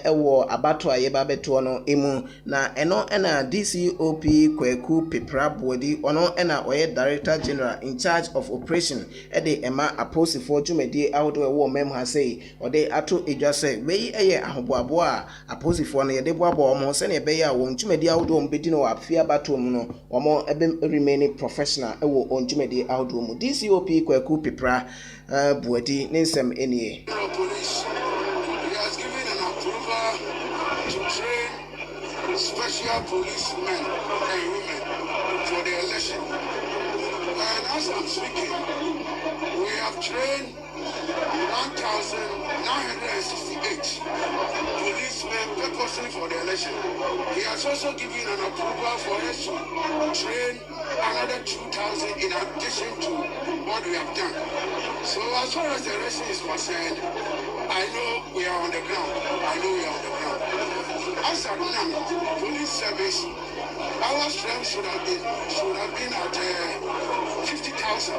ewo abato aye ba beto no emu na eno ena DCOP Kwaku Pepra Body ono ena oye Director General in charge of operation ede ema aposifo dwumedi ahodo ewo mem ha sei ode ato edwase wei eye ahoboabo a aposifo no yede boabo omo se ne ebe ya wo dwumedi ahodo mbedi no afia bato mu no omo ebe remaining professional ewo dwumedi ahodo mu DCOP Kwaku Pepra Body ne nsem enie special policemen and women for the election. And as I'm speaking, we have trained 1,968 policemen purposely for the election. He has also given an approval for us to train another 2,000 in addition to what we have done. So as far as the election is concerned, I know we are on the ground. As of now, police service, our strength should have been at 50,000.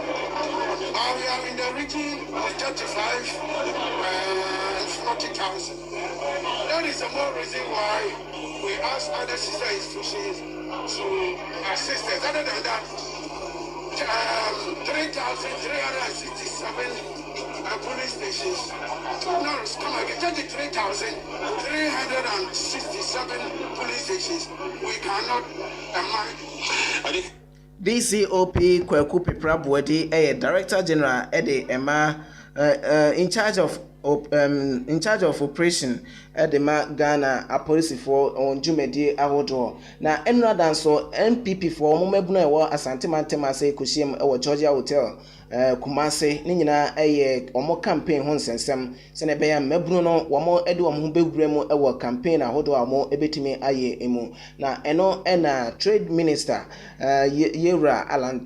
Now we are in the region of 35 and 40,000. That is the more reason why we ask other sister institutions to assist us. Other than that, 3,367 police stations. No, come again. 3,367 police stations. We cannot manage. DCOP Kwaku Pepra Body Director General Ede Emma in charge of operation Edema Ghana a policy for on Jumedi Ahodo. Na enrada so NPP for Momebuna ewo Asante Mantema say kushiem ewo Georgia Hotel Kumase ne nyina omo campaign ho nsensem se ne beya mebunu no womo ede omo beguremu ewo campaign ahodo amo ebetimi aye emu na eno ena trade minister Yewra Alan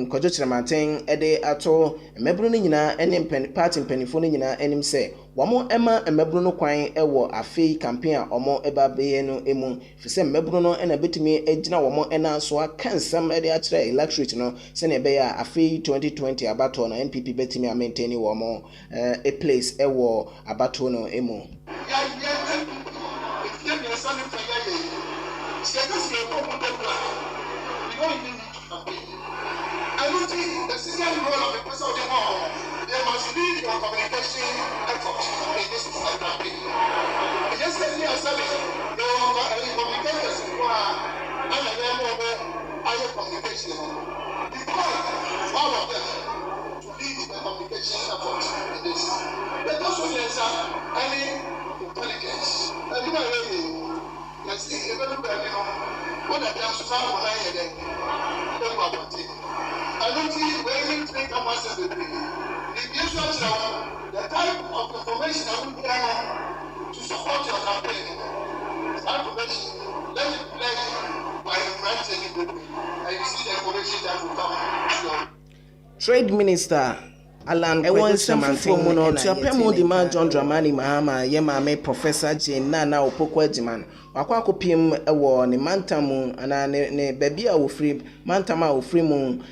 Kojo Chiramanten ede ato mebunu ne nyina ene party mpanifo ne nyina enim se womo ema mebunu no kwan ewo afei campaign a omo eba beye no emu fise mebunu no ena betimi agina womo ena so akansam ede a kire electorate no se ne beya afei 2020 abato na NPP betimi a maintain womo a place ewo abato no emu I don't think the senior role of the person of the hall, there must be your communication effort in this campaign. Yesterday, I said the communicators who are under communication. Because all of them to lead the communication effort in this. But those who answer any intelligence, and you know, let's see, even what the damn society will I don't think when think of myself the type of information I would gather to support your campaign. That information, let it play by writing and you see the information that will come. Trade Minister Alan Ewansamfo mu no tiapemu di ma John Dramani Mahama yema Professor Jane Nana Opoko Ajiman wakwa kopiem ewo ne mantamu ana ne baby a ofri mantama ofri mu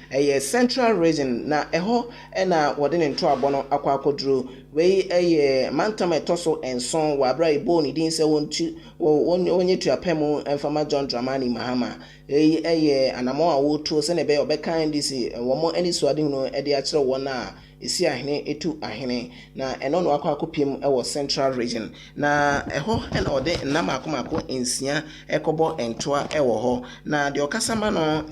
Central Region na eho na wode ne nto abono akwa akoduro wei mantama etoso enson wabra ibo ni din se wonye tiapemu enfama John Dramani Mahama anamo a woto se ne be obekan disi womo ani suadin no ede a kire wona isi ahene etu ahene na eno no akwa akopiem ewo Central Region na eho ena ode nam akomako ensia ekobo entoa ewo ho na de okasama no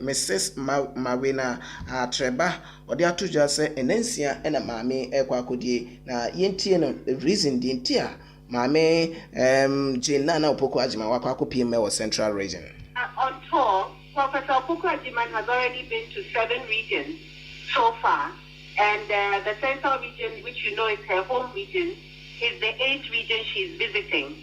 Mrs. Mawena Atreba ode atujwa se enansia ena maame ekwa akodie na yentie no reason di ntia maame Jane Nana Opoko Ajiman wakwa akopiem ewo Central Region. On tour, Professor Opoko Ajiman has already been to 7 regions so far. And the central region, which you know is her home region, is the 8th region she's visiting.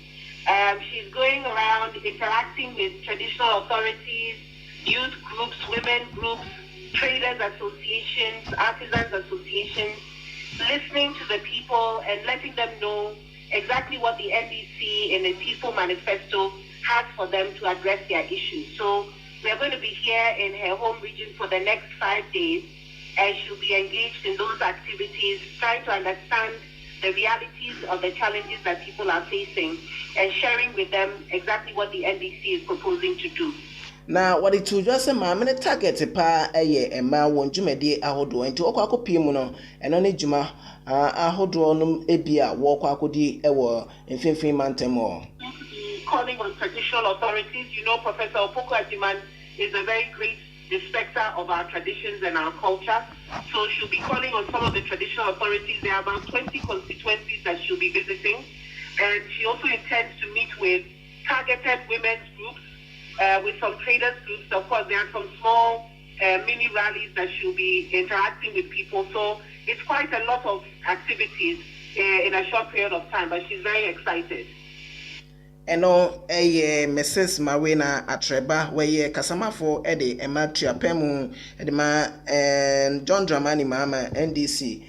She's going around interacting with traditional authorities, youth groups, women groups, traders associations, artisans associations, listening to the people and letting them know exactly what the NDC in the Peaceful Manifesto has for them to address their issues. So we're going to be here in her home region for the next 5 days, and she'll be engaged in those activities, trying to understand the realities of the challenges that people are facing and sharing with them exactly what the NDC is proposing to do. Now, what it will just say, my minute target pa a year and my one jumedi ahodo into Okako Pimuno and only Juma ahodo num ebia walk akodi ewo in 15 months more. Calling on traditional authorities. You know, Professor Opoku Ajiman is a very great respecter of our traditions and our culture. So she'll be calling on some of the traditional authorities. There are about 20 constituencies that she'll be visiting. And she also intends to meet with targeted women's groups, with some traders groups. Of course, there are some small mini rallies that she'll be interacting with people. So it's quite a lot of activities in a short period of time, but she's very excited. Eno Mrs. Mawena Atreba where Kasama for Eddie Ematria Pemu Edema and John Dramani Mama NDC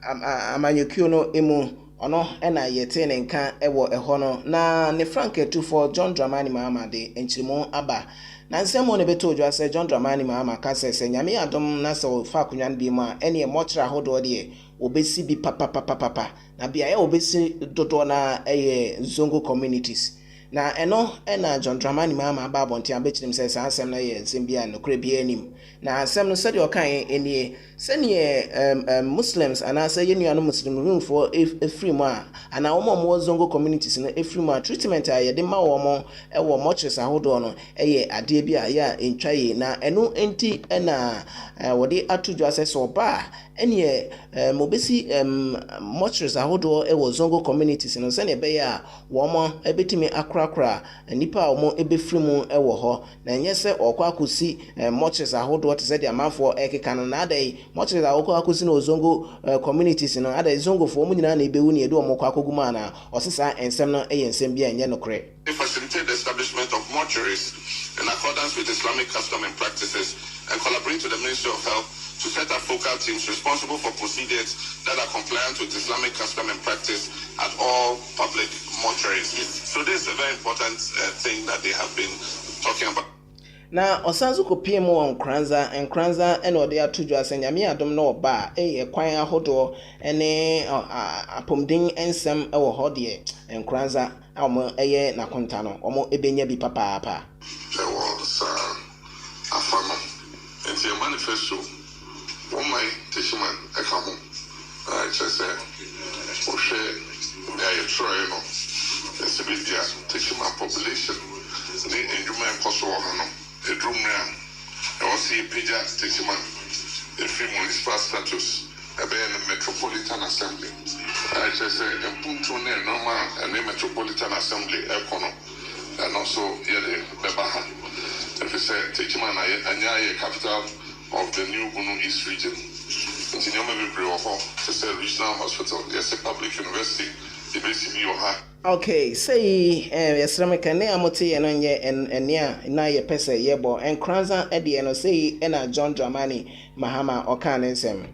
Amanyukuno Emu ono ena yete nenka ewo ehono na ne franke tu for John Dramani Mama de enchimo aba na nsemo ne beto odwa se John Dramani Mama ka se nyame adom na se fa kunwan bi ma ene e mochra hodo de obesi bi papa na bia ya obesi dodo na zongo communities na eno ena John Dramani Mama ba bonti abechirim se asem na ye nsem bia no kure bia nim na asem no se de okan enie se ne Muslims ana se ye nuano Muslim room for free mo ana wo zongo communities no free mo treatment a ye de ma wo mo e wo moches ahodo no eye ade bia ya entwaye na eno enti ena wo de atudwa se so ba enie mobesi moches ahodo e wo zongo communities no se ne be ya wo mo ebetimi akrakra nipa wo mo ebefri mu e wo ho na nyese okwa akosi moches ahodo te se de amafo ekeka no na adai moches akwa akosi no zongo communities no adai zongo fo mo nyina na ebewu ne edo mo kwa akoguma na osesa ensem no ensem bia enye no kre. They facilitate the establishment of mortuaries in accordance with Islamic custom and practices and collaborate with the Ministry of Health to set up focal teams responsible for procedures that are compliant with Islamic custom and practice at all public mortuaries. So this is a very important thing that they have been talking about. Na osanzu ko PM on Kranza ene ode atudwa asanyame adom na oba kwan ahodo ene apomden ensem ewo ho de Kranza amo na konta no omo ebenya bi papa afano enti manifesto my Tishiman Ekamo. I just said, Oshe, I try no. It's a bit Tishiman population. The Enjuman Kosovo, a drum now. I was see Pija Tishiman, a free municipal status, a metropolitan assembly. I just said, and Puntune, normal, and a metropolitan assembly, Econo, and also Yele Bebaha. If you say Tishiman, I capital of the new Bunu East region. In the regional hospital, yes, a public university, the BCB or her. Okay, say Yesramika Neamote and Enya na ye pese yebo and Kranza at the end say ena John Dramani Mahama or Kanesem.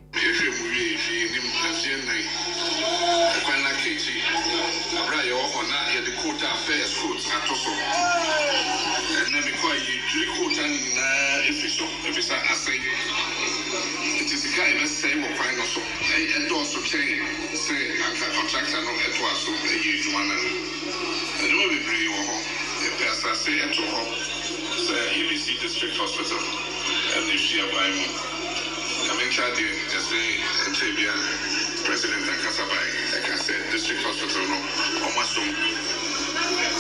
It is the guy that say what kind of so and also say contractor no at was so a huge one and it will be pretty well the person say at all say UBC district hospital and if she by me I mean try to just say and say be president and Kasabai like I said district hospital no almost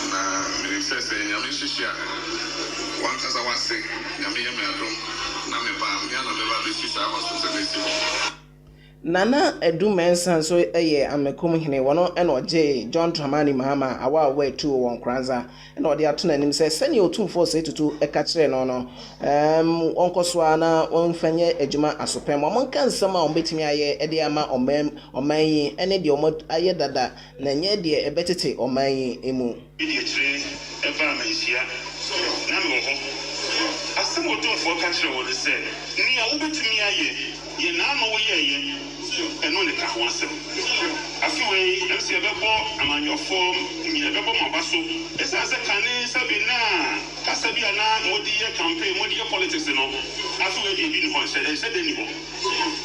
na minister say nyamishia one cause I want to say nyame me adom na me ba me na me ba be sisa hospital. Nana Edumensan so amekum hine wono eno je John Dramani Mahama awa we tu won kranza eno de atuna nim se sene otumfo se tutu eka kire no no onkoso ana onfanye adwuma asopem mo kan nsam a ombetimi aye ede ama omanyi ene de omo aye dada na nye de ebetete omanyi emu Idi kire eva manhia na me ho asem otumfo ka kire wo de se ni a obetimi aye ye na no wo ye eno ne ka ho asem afiwe MC ebebo amanyofo nyina ebebo mabaso esa se kane sabi na kasa bia na modi ye campaign modi ye politics no afiwe de bi ni ho se de ni ho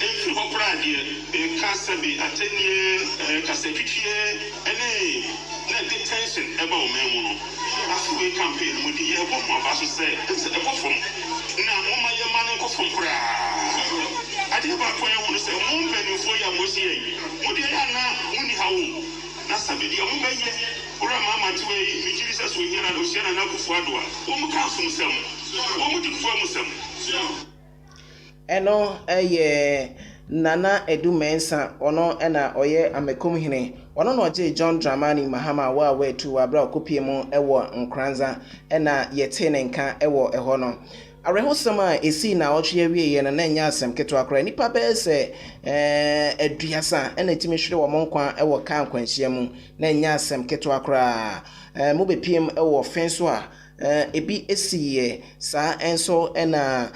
enfi ho kura de kasa bi atenie kasa twitwie ene na detention eba o memu no afiwe campaign modi ye bo mabaso se ebo fom na moma ye mane ko fom kura ade ba ko ye wono se mo mpani fo ya mo sie mo de ya na muni hawo na sabe de mo beye ora mama tiwe mi jiri se so hira na osia na kufu adoa o mo ka so musem o mo di kufu musem eno Nana Edumensa ono ena oye amekum hine ono no je John Dramani Mahama wa we tu abra okopie mu ewo nkranza ena yete ne nka ewo eho no arehosam a esi na ochwe wiye na nya asem keto akra nipa be se aduasa ena timi hwere wo monkwa ewo kan kwanhia mu na nya asem keto akra mo bepiem ewo fenso a ebi esiye sa enso ena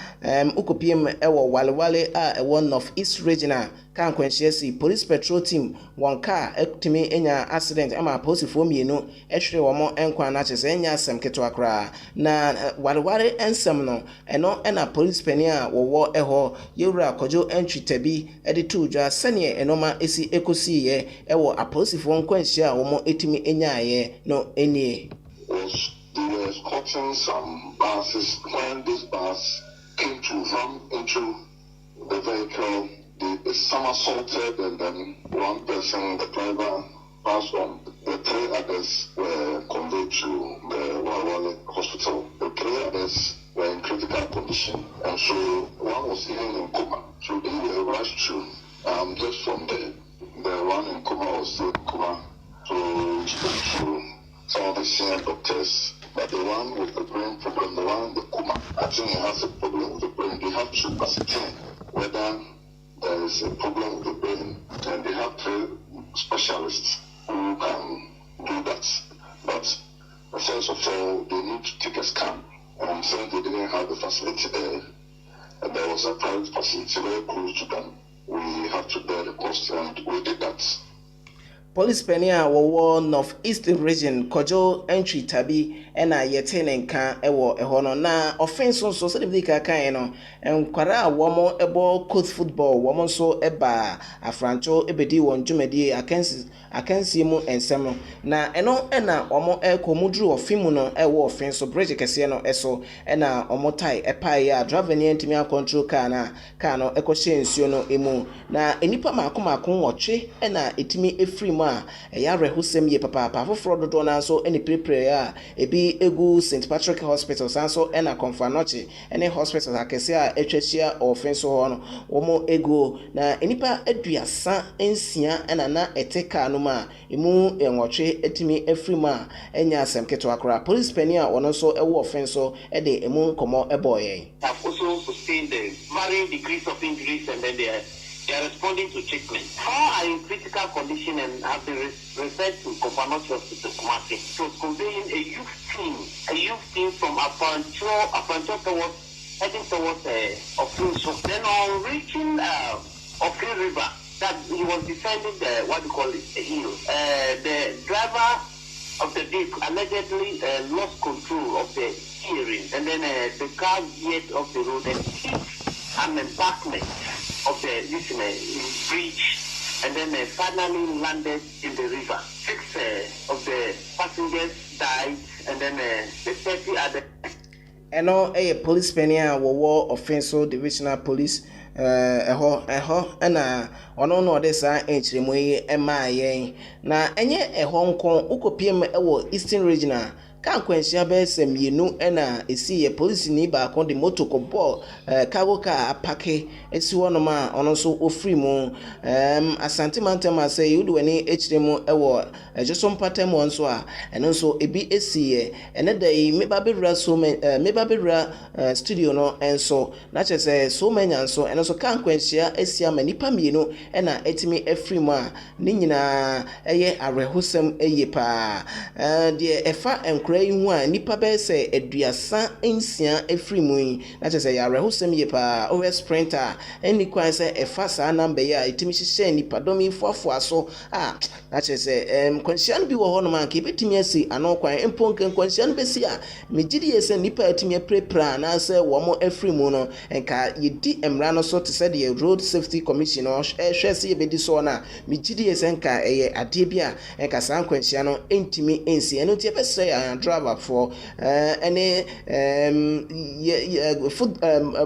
ukopiem ewo walewale a ewo North East Regional kan kwanhia police patrol team won car etimi enya accident ama posifo mienu ehwere wo mo enkwa na chese enya asem keto akra na walewale ensem no eno ena police penia wo eho yewura kojo entry tabi editu dwa sene enoma esi ekosiye ewo aposifo nkwanhia wo mo etimi enyaye no enie. They were escorting some buses. When this bus came to run into the vehicle, they somersaulted and then one person, the driver, passed on. The three others were conveyed to the Walwale hospital. The three others were in critical condition, and so one was even in coma. So they were rushed to just from the one in coma was still in coma. So we spoke to some of the senior doctors. But the one with the brain problem, the one in the coma, I think he has a problem with the brain. They have to ascertain whether there is a problem with the brain, and they have three specialists who can do that. But first of all, they need to take a scan. And since they didn't have the facility there, and there was a private facility very close to them, we have to bear the cost, and we did that. Police penia wo North East Region kojo entry tabi ena yete ne nka ewo eho no na offense so se de ka kan no enkwara wo mo ebo coach football wo mo so eba afrancho ebedi won dwumadi akansi mu ensem na eno ena omo ekomudru ofimu no ewo offense so bridge kese no eso ena omo tai epai ya driver ni ntimi control car no ekoshe nsuo no emu na enipa maako wotwe ena etimi efri mu a eya rehusem ye papa afoforo dodo na so eni prepare ya ebi egu St Patrick Hospital sanso ena Konfanochi ene hospital akese a etwachia offense ho no womo egu na enipa aduasa ensia ena na eteka no ma emu enwotwe etimi efri mu a enya asem keto akora police penia wono so ewo offense so ede emu komo eboye have also sustained the varying degrees of injuries, and then they are responding to treatment. All are in critical condition and have been referred to Konfanochi Hospital Kumasi. So conveying a youth team from Apancho towards heading towards Ofin. So then on reaching Ofin River, that he was descending the the hill. The driver of the vehicle allegedly lost control of the steering, and then the car veered off the road and hit an embankment of the bridge, and then finally landed in the river. 6 of the passengers died, and then the 30 other. Eno police penia wo offensive divisional police eho na ono no de sa enchiremu yi ema yen na enye eho nko ukopiem ewo Eastern Regional kan kwanhyia be semienu na esi ye police ni ba kon de motor ko ball cargo car apake esi wono ma ono so ofri mu Asante Mantema say you do any echiremu ewo ejosom patem won so a eno so ebi esi ye ene dai me ba bewura so me ba bewura studio no enso na che say so manya nso eno so kan kwanhyia esi ama nipa mienu na etimi afri mu a ni nyina eye arehosem eye pa de efa enkura yi hu a nipa be say aduasa ensia afri mu yi na che say arehosem ye pa over sprinter eni kwan say efa sa number ya etimi hye nipa domi foafo aso na che say kwanhyia no bi wo ho no man ke betimi asi ano kwan emponke kwanhyia no besi a megidi yese nipa etimi prepra na say wo mo afri mu no enka yedi emra no so te say the road safety commission no hwe se yebedi so na megidi yese nka eye ade bia enka san kwanhyia no entimi ensi eno tie pese ya driver for any foot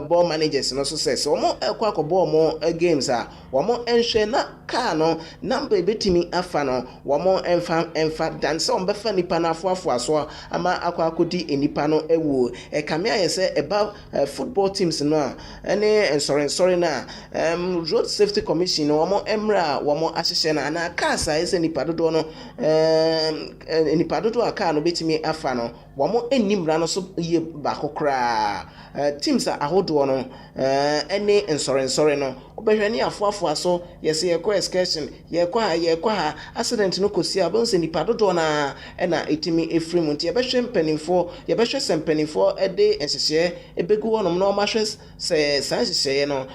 ball managers no so say so mo ekwa akoball mo games a wo mo enhwe na car no number betimi afa no wo mo enfa dan so mbefa nipa na afoafo aso ama akwa akodi enipa no ewo ekame ayese eba football teams no a ene sorry na road safety commission wo mo emra wo mo ahyehye na na car sa ese nipa dodo no nipa dodo aka no betimi afa no wo mo enimra no so ye ba kokra teams ahodo no ene sorry no obehwani afoafo aso yese ye excursion ye kwa accident no kosi abonse nipa dodo na na etimi efrim nti ye behwe mpanimfo ye behwe sempanimfo ede enhyehye ebegu wonom no mahwe se sanhyehye no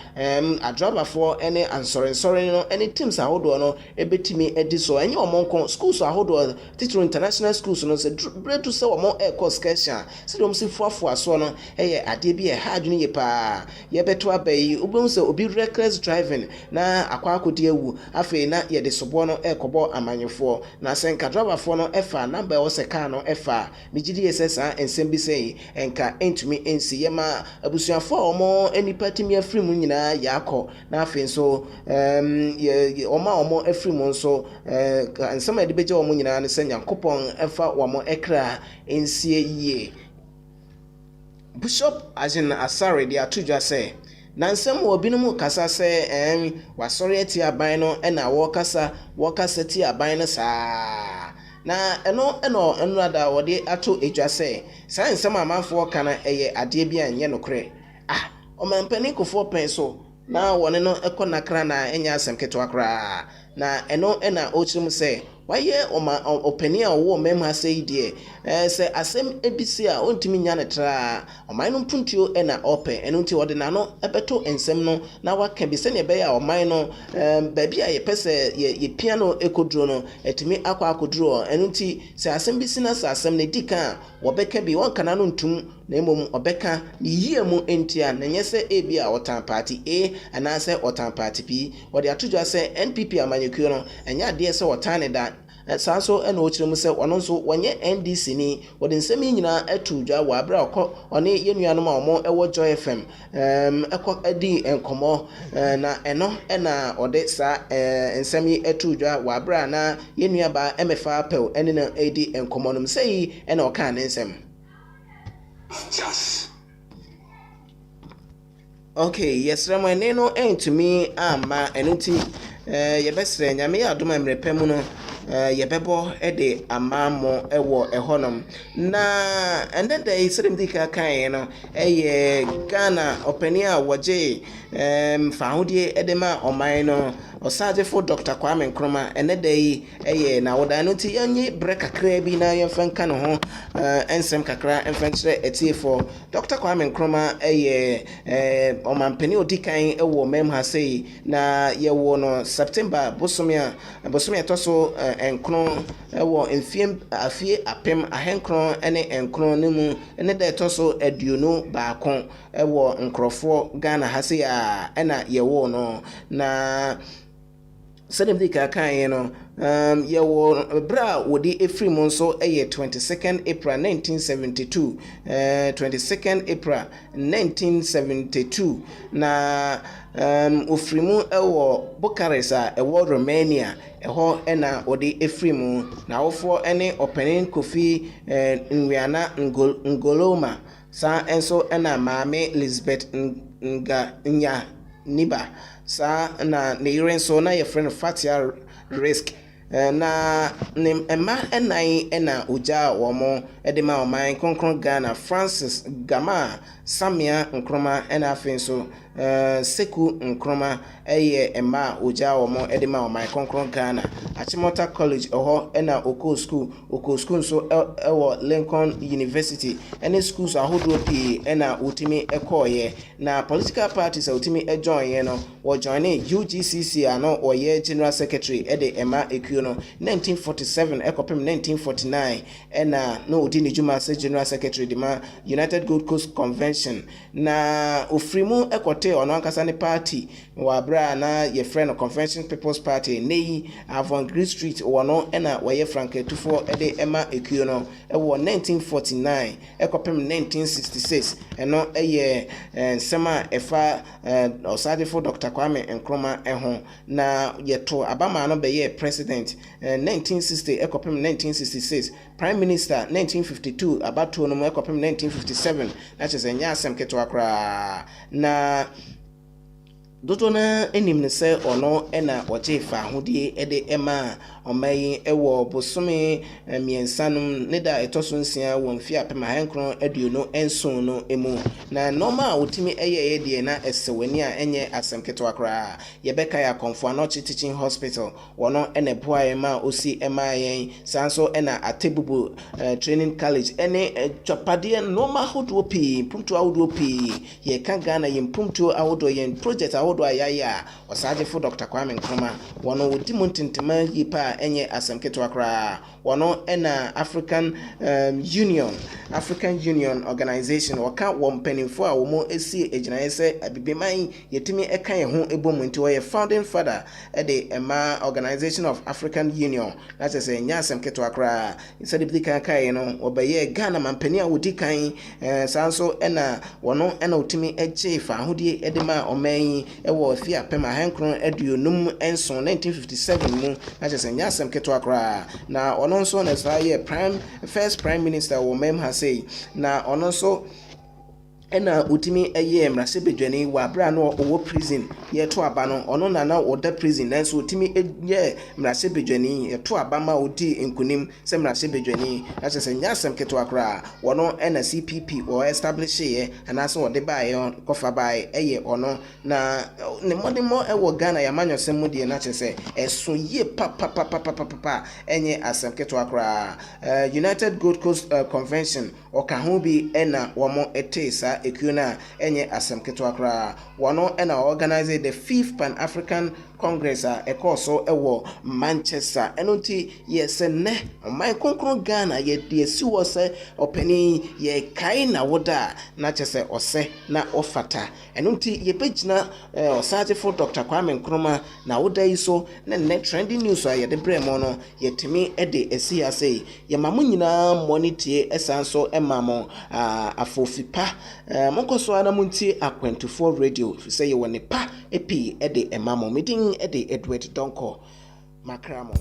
adrobafo ene sorry no ene teams ahodo no ebetimi edi so enye omonko schools ahodo teacher international schools no se bredu se omo excursion se dom se foafo aso no eye ade bi e ha adwene ye pa ye beto abai ubonse obi reckless driving na akwa akodi ewu afi na ye de sobo no ekobo amanyefo na senka driverfo no efa number o se car no efa migidi yesesa ensem bi sei enka entumi ensi yema abusuafo omo enipa timi afri mu nyina yakọ na afi so omo afri mu nso ensem ade beje omo nyina ne senya kopon efa omo ekra ensie yie Bishop Ajin Asare de atudwa say na nsem wo binum kasa se wasori ati aban no na wo kasa ti aban no saa na eno ada wo de ato edwa se san nsem amanfo kana eye ade bia anye nokre o mampani kofo pen so na wone no ekonakra na enya asem keto akra na eno na ochirim se waye opani a wo mem ha sei de se asem ebisi a ontimi nya ne tra oman no mpuntuo na open eno nti wode na no ebeto ensem no na waka bi se ne be ya oman no baabi a ye pese ye piano ekodro no etimi akwa akodro eno nti se asem bisi na se asem ne dika wo beka bi won kana no ntum na emom obeka ni yie mu entia na nyese ebi a otan party A anase otan party B wode atudwa se NPP amanyekuo no enya de se otan ne da sanso ena ochiremu se ono nso wonye NDC ni wode nsem nyina atudwa wa abra okọ one yenuanom a omo ewo Joy FM ekọ adi enkomo na eno ena ode sa nsem atudwa wa abra na yenua ba emefa pel ene na edi enkomo nom sei ena oka ne nsem Just. Okay, yes, Ramane no to me ama enuti yebesre nyame ya adoma mrepemu no yebebo ede amamo ewo ehonom na and then they said dika kan no Ghana opani a woje fahodie edema oman no osaje for Dr. Kwame Nkrumah ene dey na woda no ti yanyi break kakra bi na yemfanka no ho ensem kakra emfankyere etie Dr. Kwame Nkrumah omampani odikan ewo mem ha sei na yewo no September bosomia toso enkron ewo afie apem ahenkron ene enkron nemu ene dey toso aduonu baako ewo nkrofo Ghana ha sei a ena yewo no na sɛdeɛ mde kakaeɛ no yɛwɔ bra wodi efiri mu nso 22nd April 1972 22nd April 1972 na ofiri mu ɛwɔ Bucharest a ɛwɔ Romania ɛhɔ ɛna wɔde efiri mu na awofoɔ ɛne ɔpanin Kofi Nwiana Ngoloma saa enso ɛna maame Elizabeth Nya Niba saa na ne yere nso na yɛfrɛ no Fatia Risk na ne mma ɛnan ɛna ogya wɔn ɛde ma ɔman kronkron Ghana Francis Gama Samia Nkrumah ɛna afei nso Seku Nkrumah ɛyɛ mma ogya wɔn ɛde ma ɔman kronkron Ghana Achimota College ɛhɔ ɛna Oko School nso ɛwɔ Lincoln University ɛne schools ahodoɔ pii ɛna wotimi ɛkɔɔyɛ na political parties a wotimi ɛjoin no wɔjoine UGCC a no ɔyɛ General Secretary ɛde ɛma ekuo no 1947 ɛkɔpem 1949 ɛna no odi ne dwuma sɛ General Secretary de ma United Gold Coast Convention na ofirimu ɛkɔte ɔno ankasa ne party wɔ abra na yɛfrɛ no Convention People's Party nei Avon Green Street wɔ no ɛna wɔyɛ franketufo ɛde ɛma ekuo no ɛwɔ 1949 ɛkɔpem 1966 ɛno ɛyɛ nsɛm a ɛfa ɔsadefo Dr. Kwame Nkrumah ɛho na yɛto abama no bɛyɛ president 1960 ɛkɔpem 1966 prime minister 1952 abato no mu ɛkɔpem 1957 na kyerɛ sɛ nyɛ asɛm ketewa koraa na dodo na enim ne sɛ ɔno ɛna ɔgye fa ahodie ɛde ɛma ɔmayi ɛwɔ bosome mmiɛnsa nom ne da ɛtɔ so nsia wɔ mfe apem ahenkron aduonu nson no emu na nɔɔma a wotimi ɛyɛ yɛ deɛ na ɛsɛ w'ani a ɛnyɛ asɛm ketewa koraa yɛbɛka yɛ akɔmfo anɔkye teaching hospital wɔno ɛna ɛboa yɛn ma osi ɛma yɛn saa nso ɛna atebubu training college ɛne twapadeɛ nɔɔma ahodoɔ pii mpomtuo ahodoɔ pii yɛka Ghana yɛn mpomtuo ahodoɔ yɛn project ahodoɔ a yɛayɛ a ɔsagyefo Dr. Kwame Nkrumah wɔno wɔdi mu ntentema yi pa enye asem ketewa koraa wono ena African Union organization waka wo mpanimfo a wo mo esi eginaye se abibeman yetimi eka ye ho ebom nti wo ye founding father e de ema Organization of African Union na se nya asem ketewa koraa isade bi kan kai no obaye Ghana mampani a wodi kan sanso ena wono ena utimi eche fa ahodie e de ma oman ewo afia pema hankron aduonum enson 1957 mu na se nya asem ketewa koraa na ono nso na say first prime minister wo mem ha say na ono nso ena utimi eye mrase bedwani wa bra no owo prison ye to aba no ono na na oda prison na so utimi eye mrase bedwani ye to aba ma odi enkunim se mrase bedwani na se nya asem keto akra wono ena CPP o establish ye ana so ode ba ye kofa ba eye ono na ne modimo ewo Ghana ya manyosem mu de na se eso ye pa enye asem keto akra United Gold Coast Convention o ka ho bi ena wo mo etesa ekuna enye asem ketewa kra wono ena organize the 5th Pan-African Congress a ekoso ewo Manchester enoti yesene my konkron Ghana ye de si wo se opani ye kai na woda na chese ose na ofata enoti ye pagina osagefo Dr. Kwame Nkrumah na woda iso na net trending news a ye de bremo no yetimi ede esi ase ye mamu nyina monitie esanso emamo afofipa monkoso ana muntie akwentufo radio say ye woni pa epi ede emamo meeting ede Edward Donko Makramo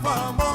mama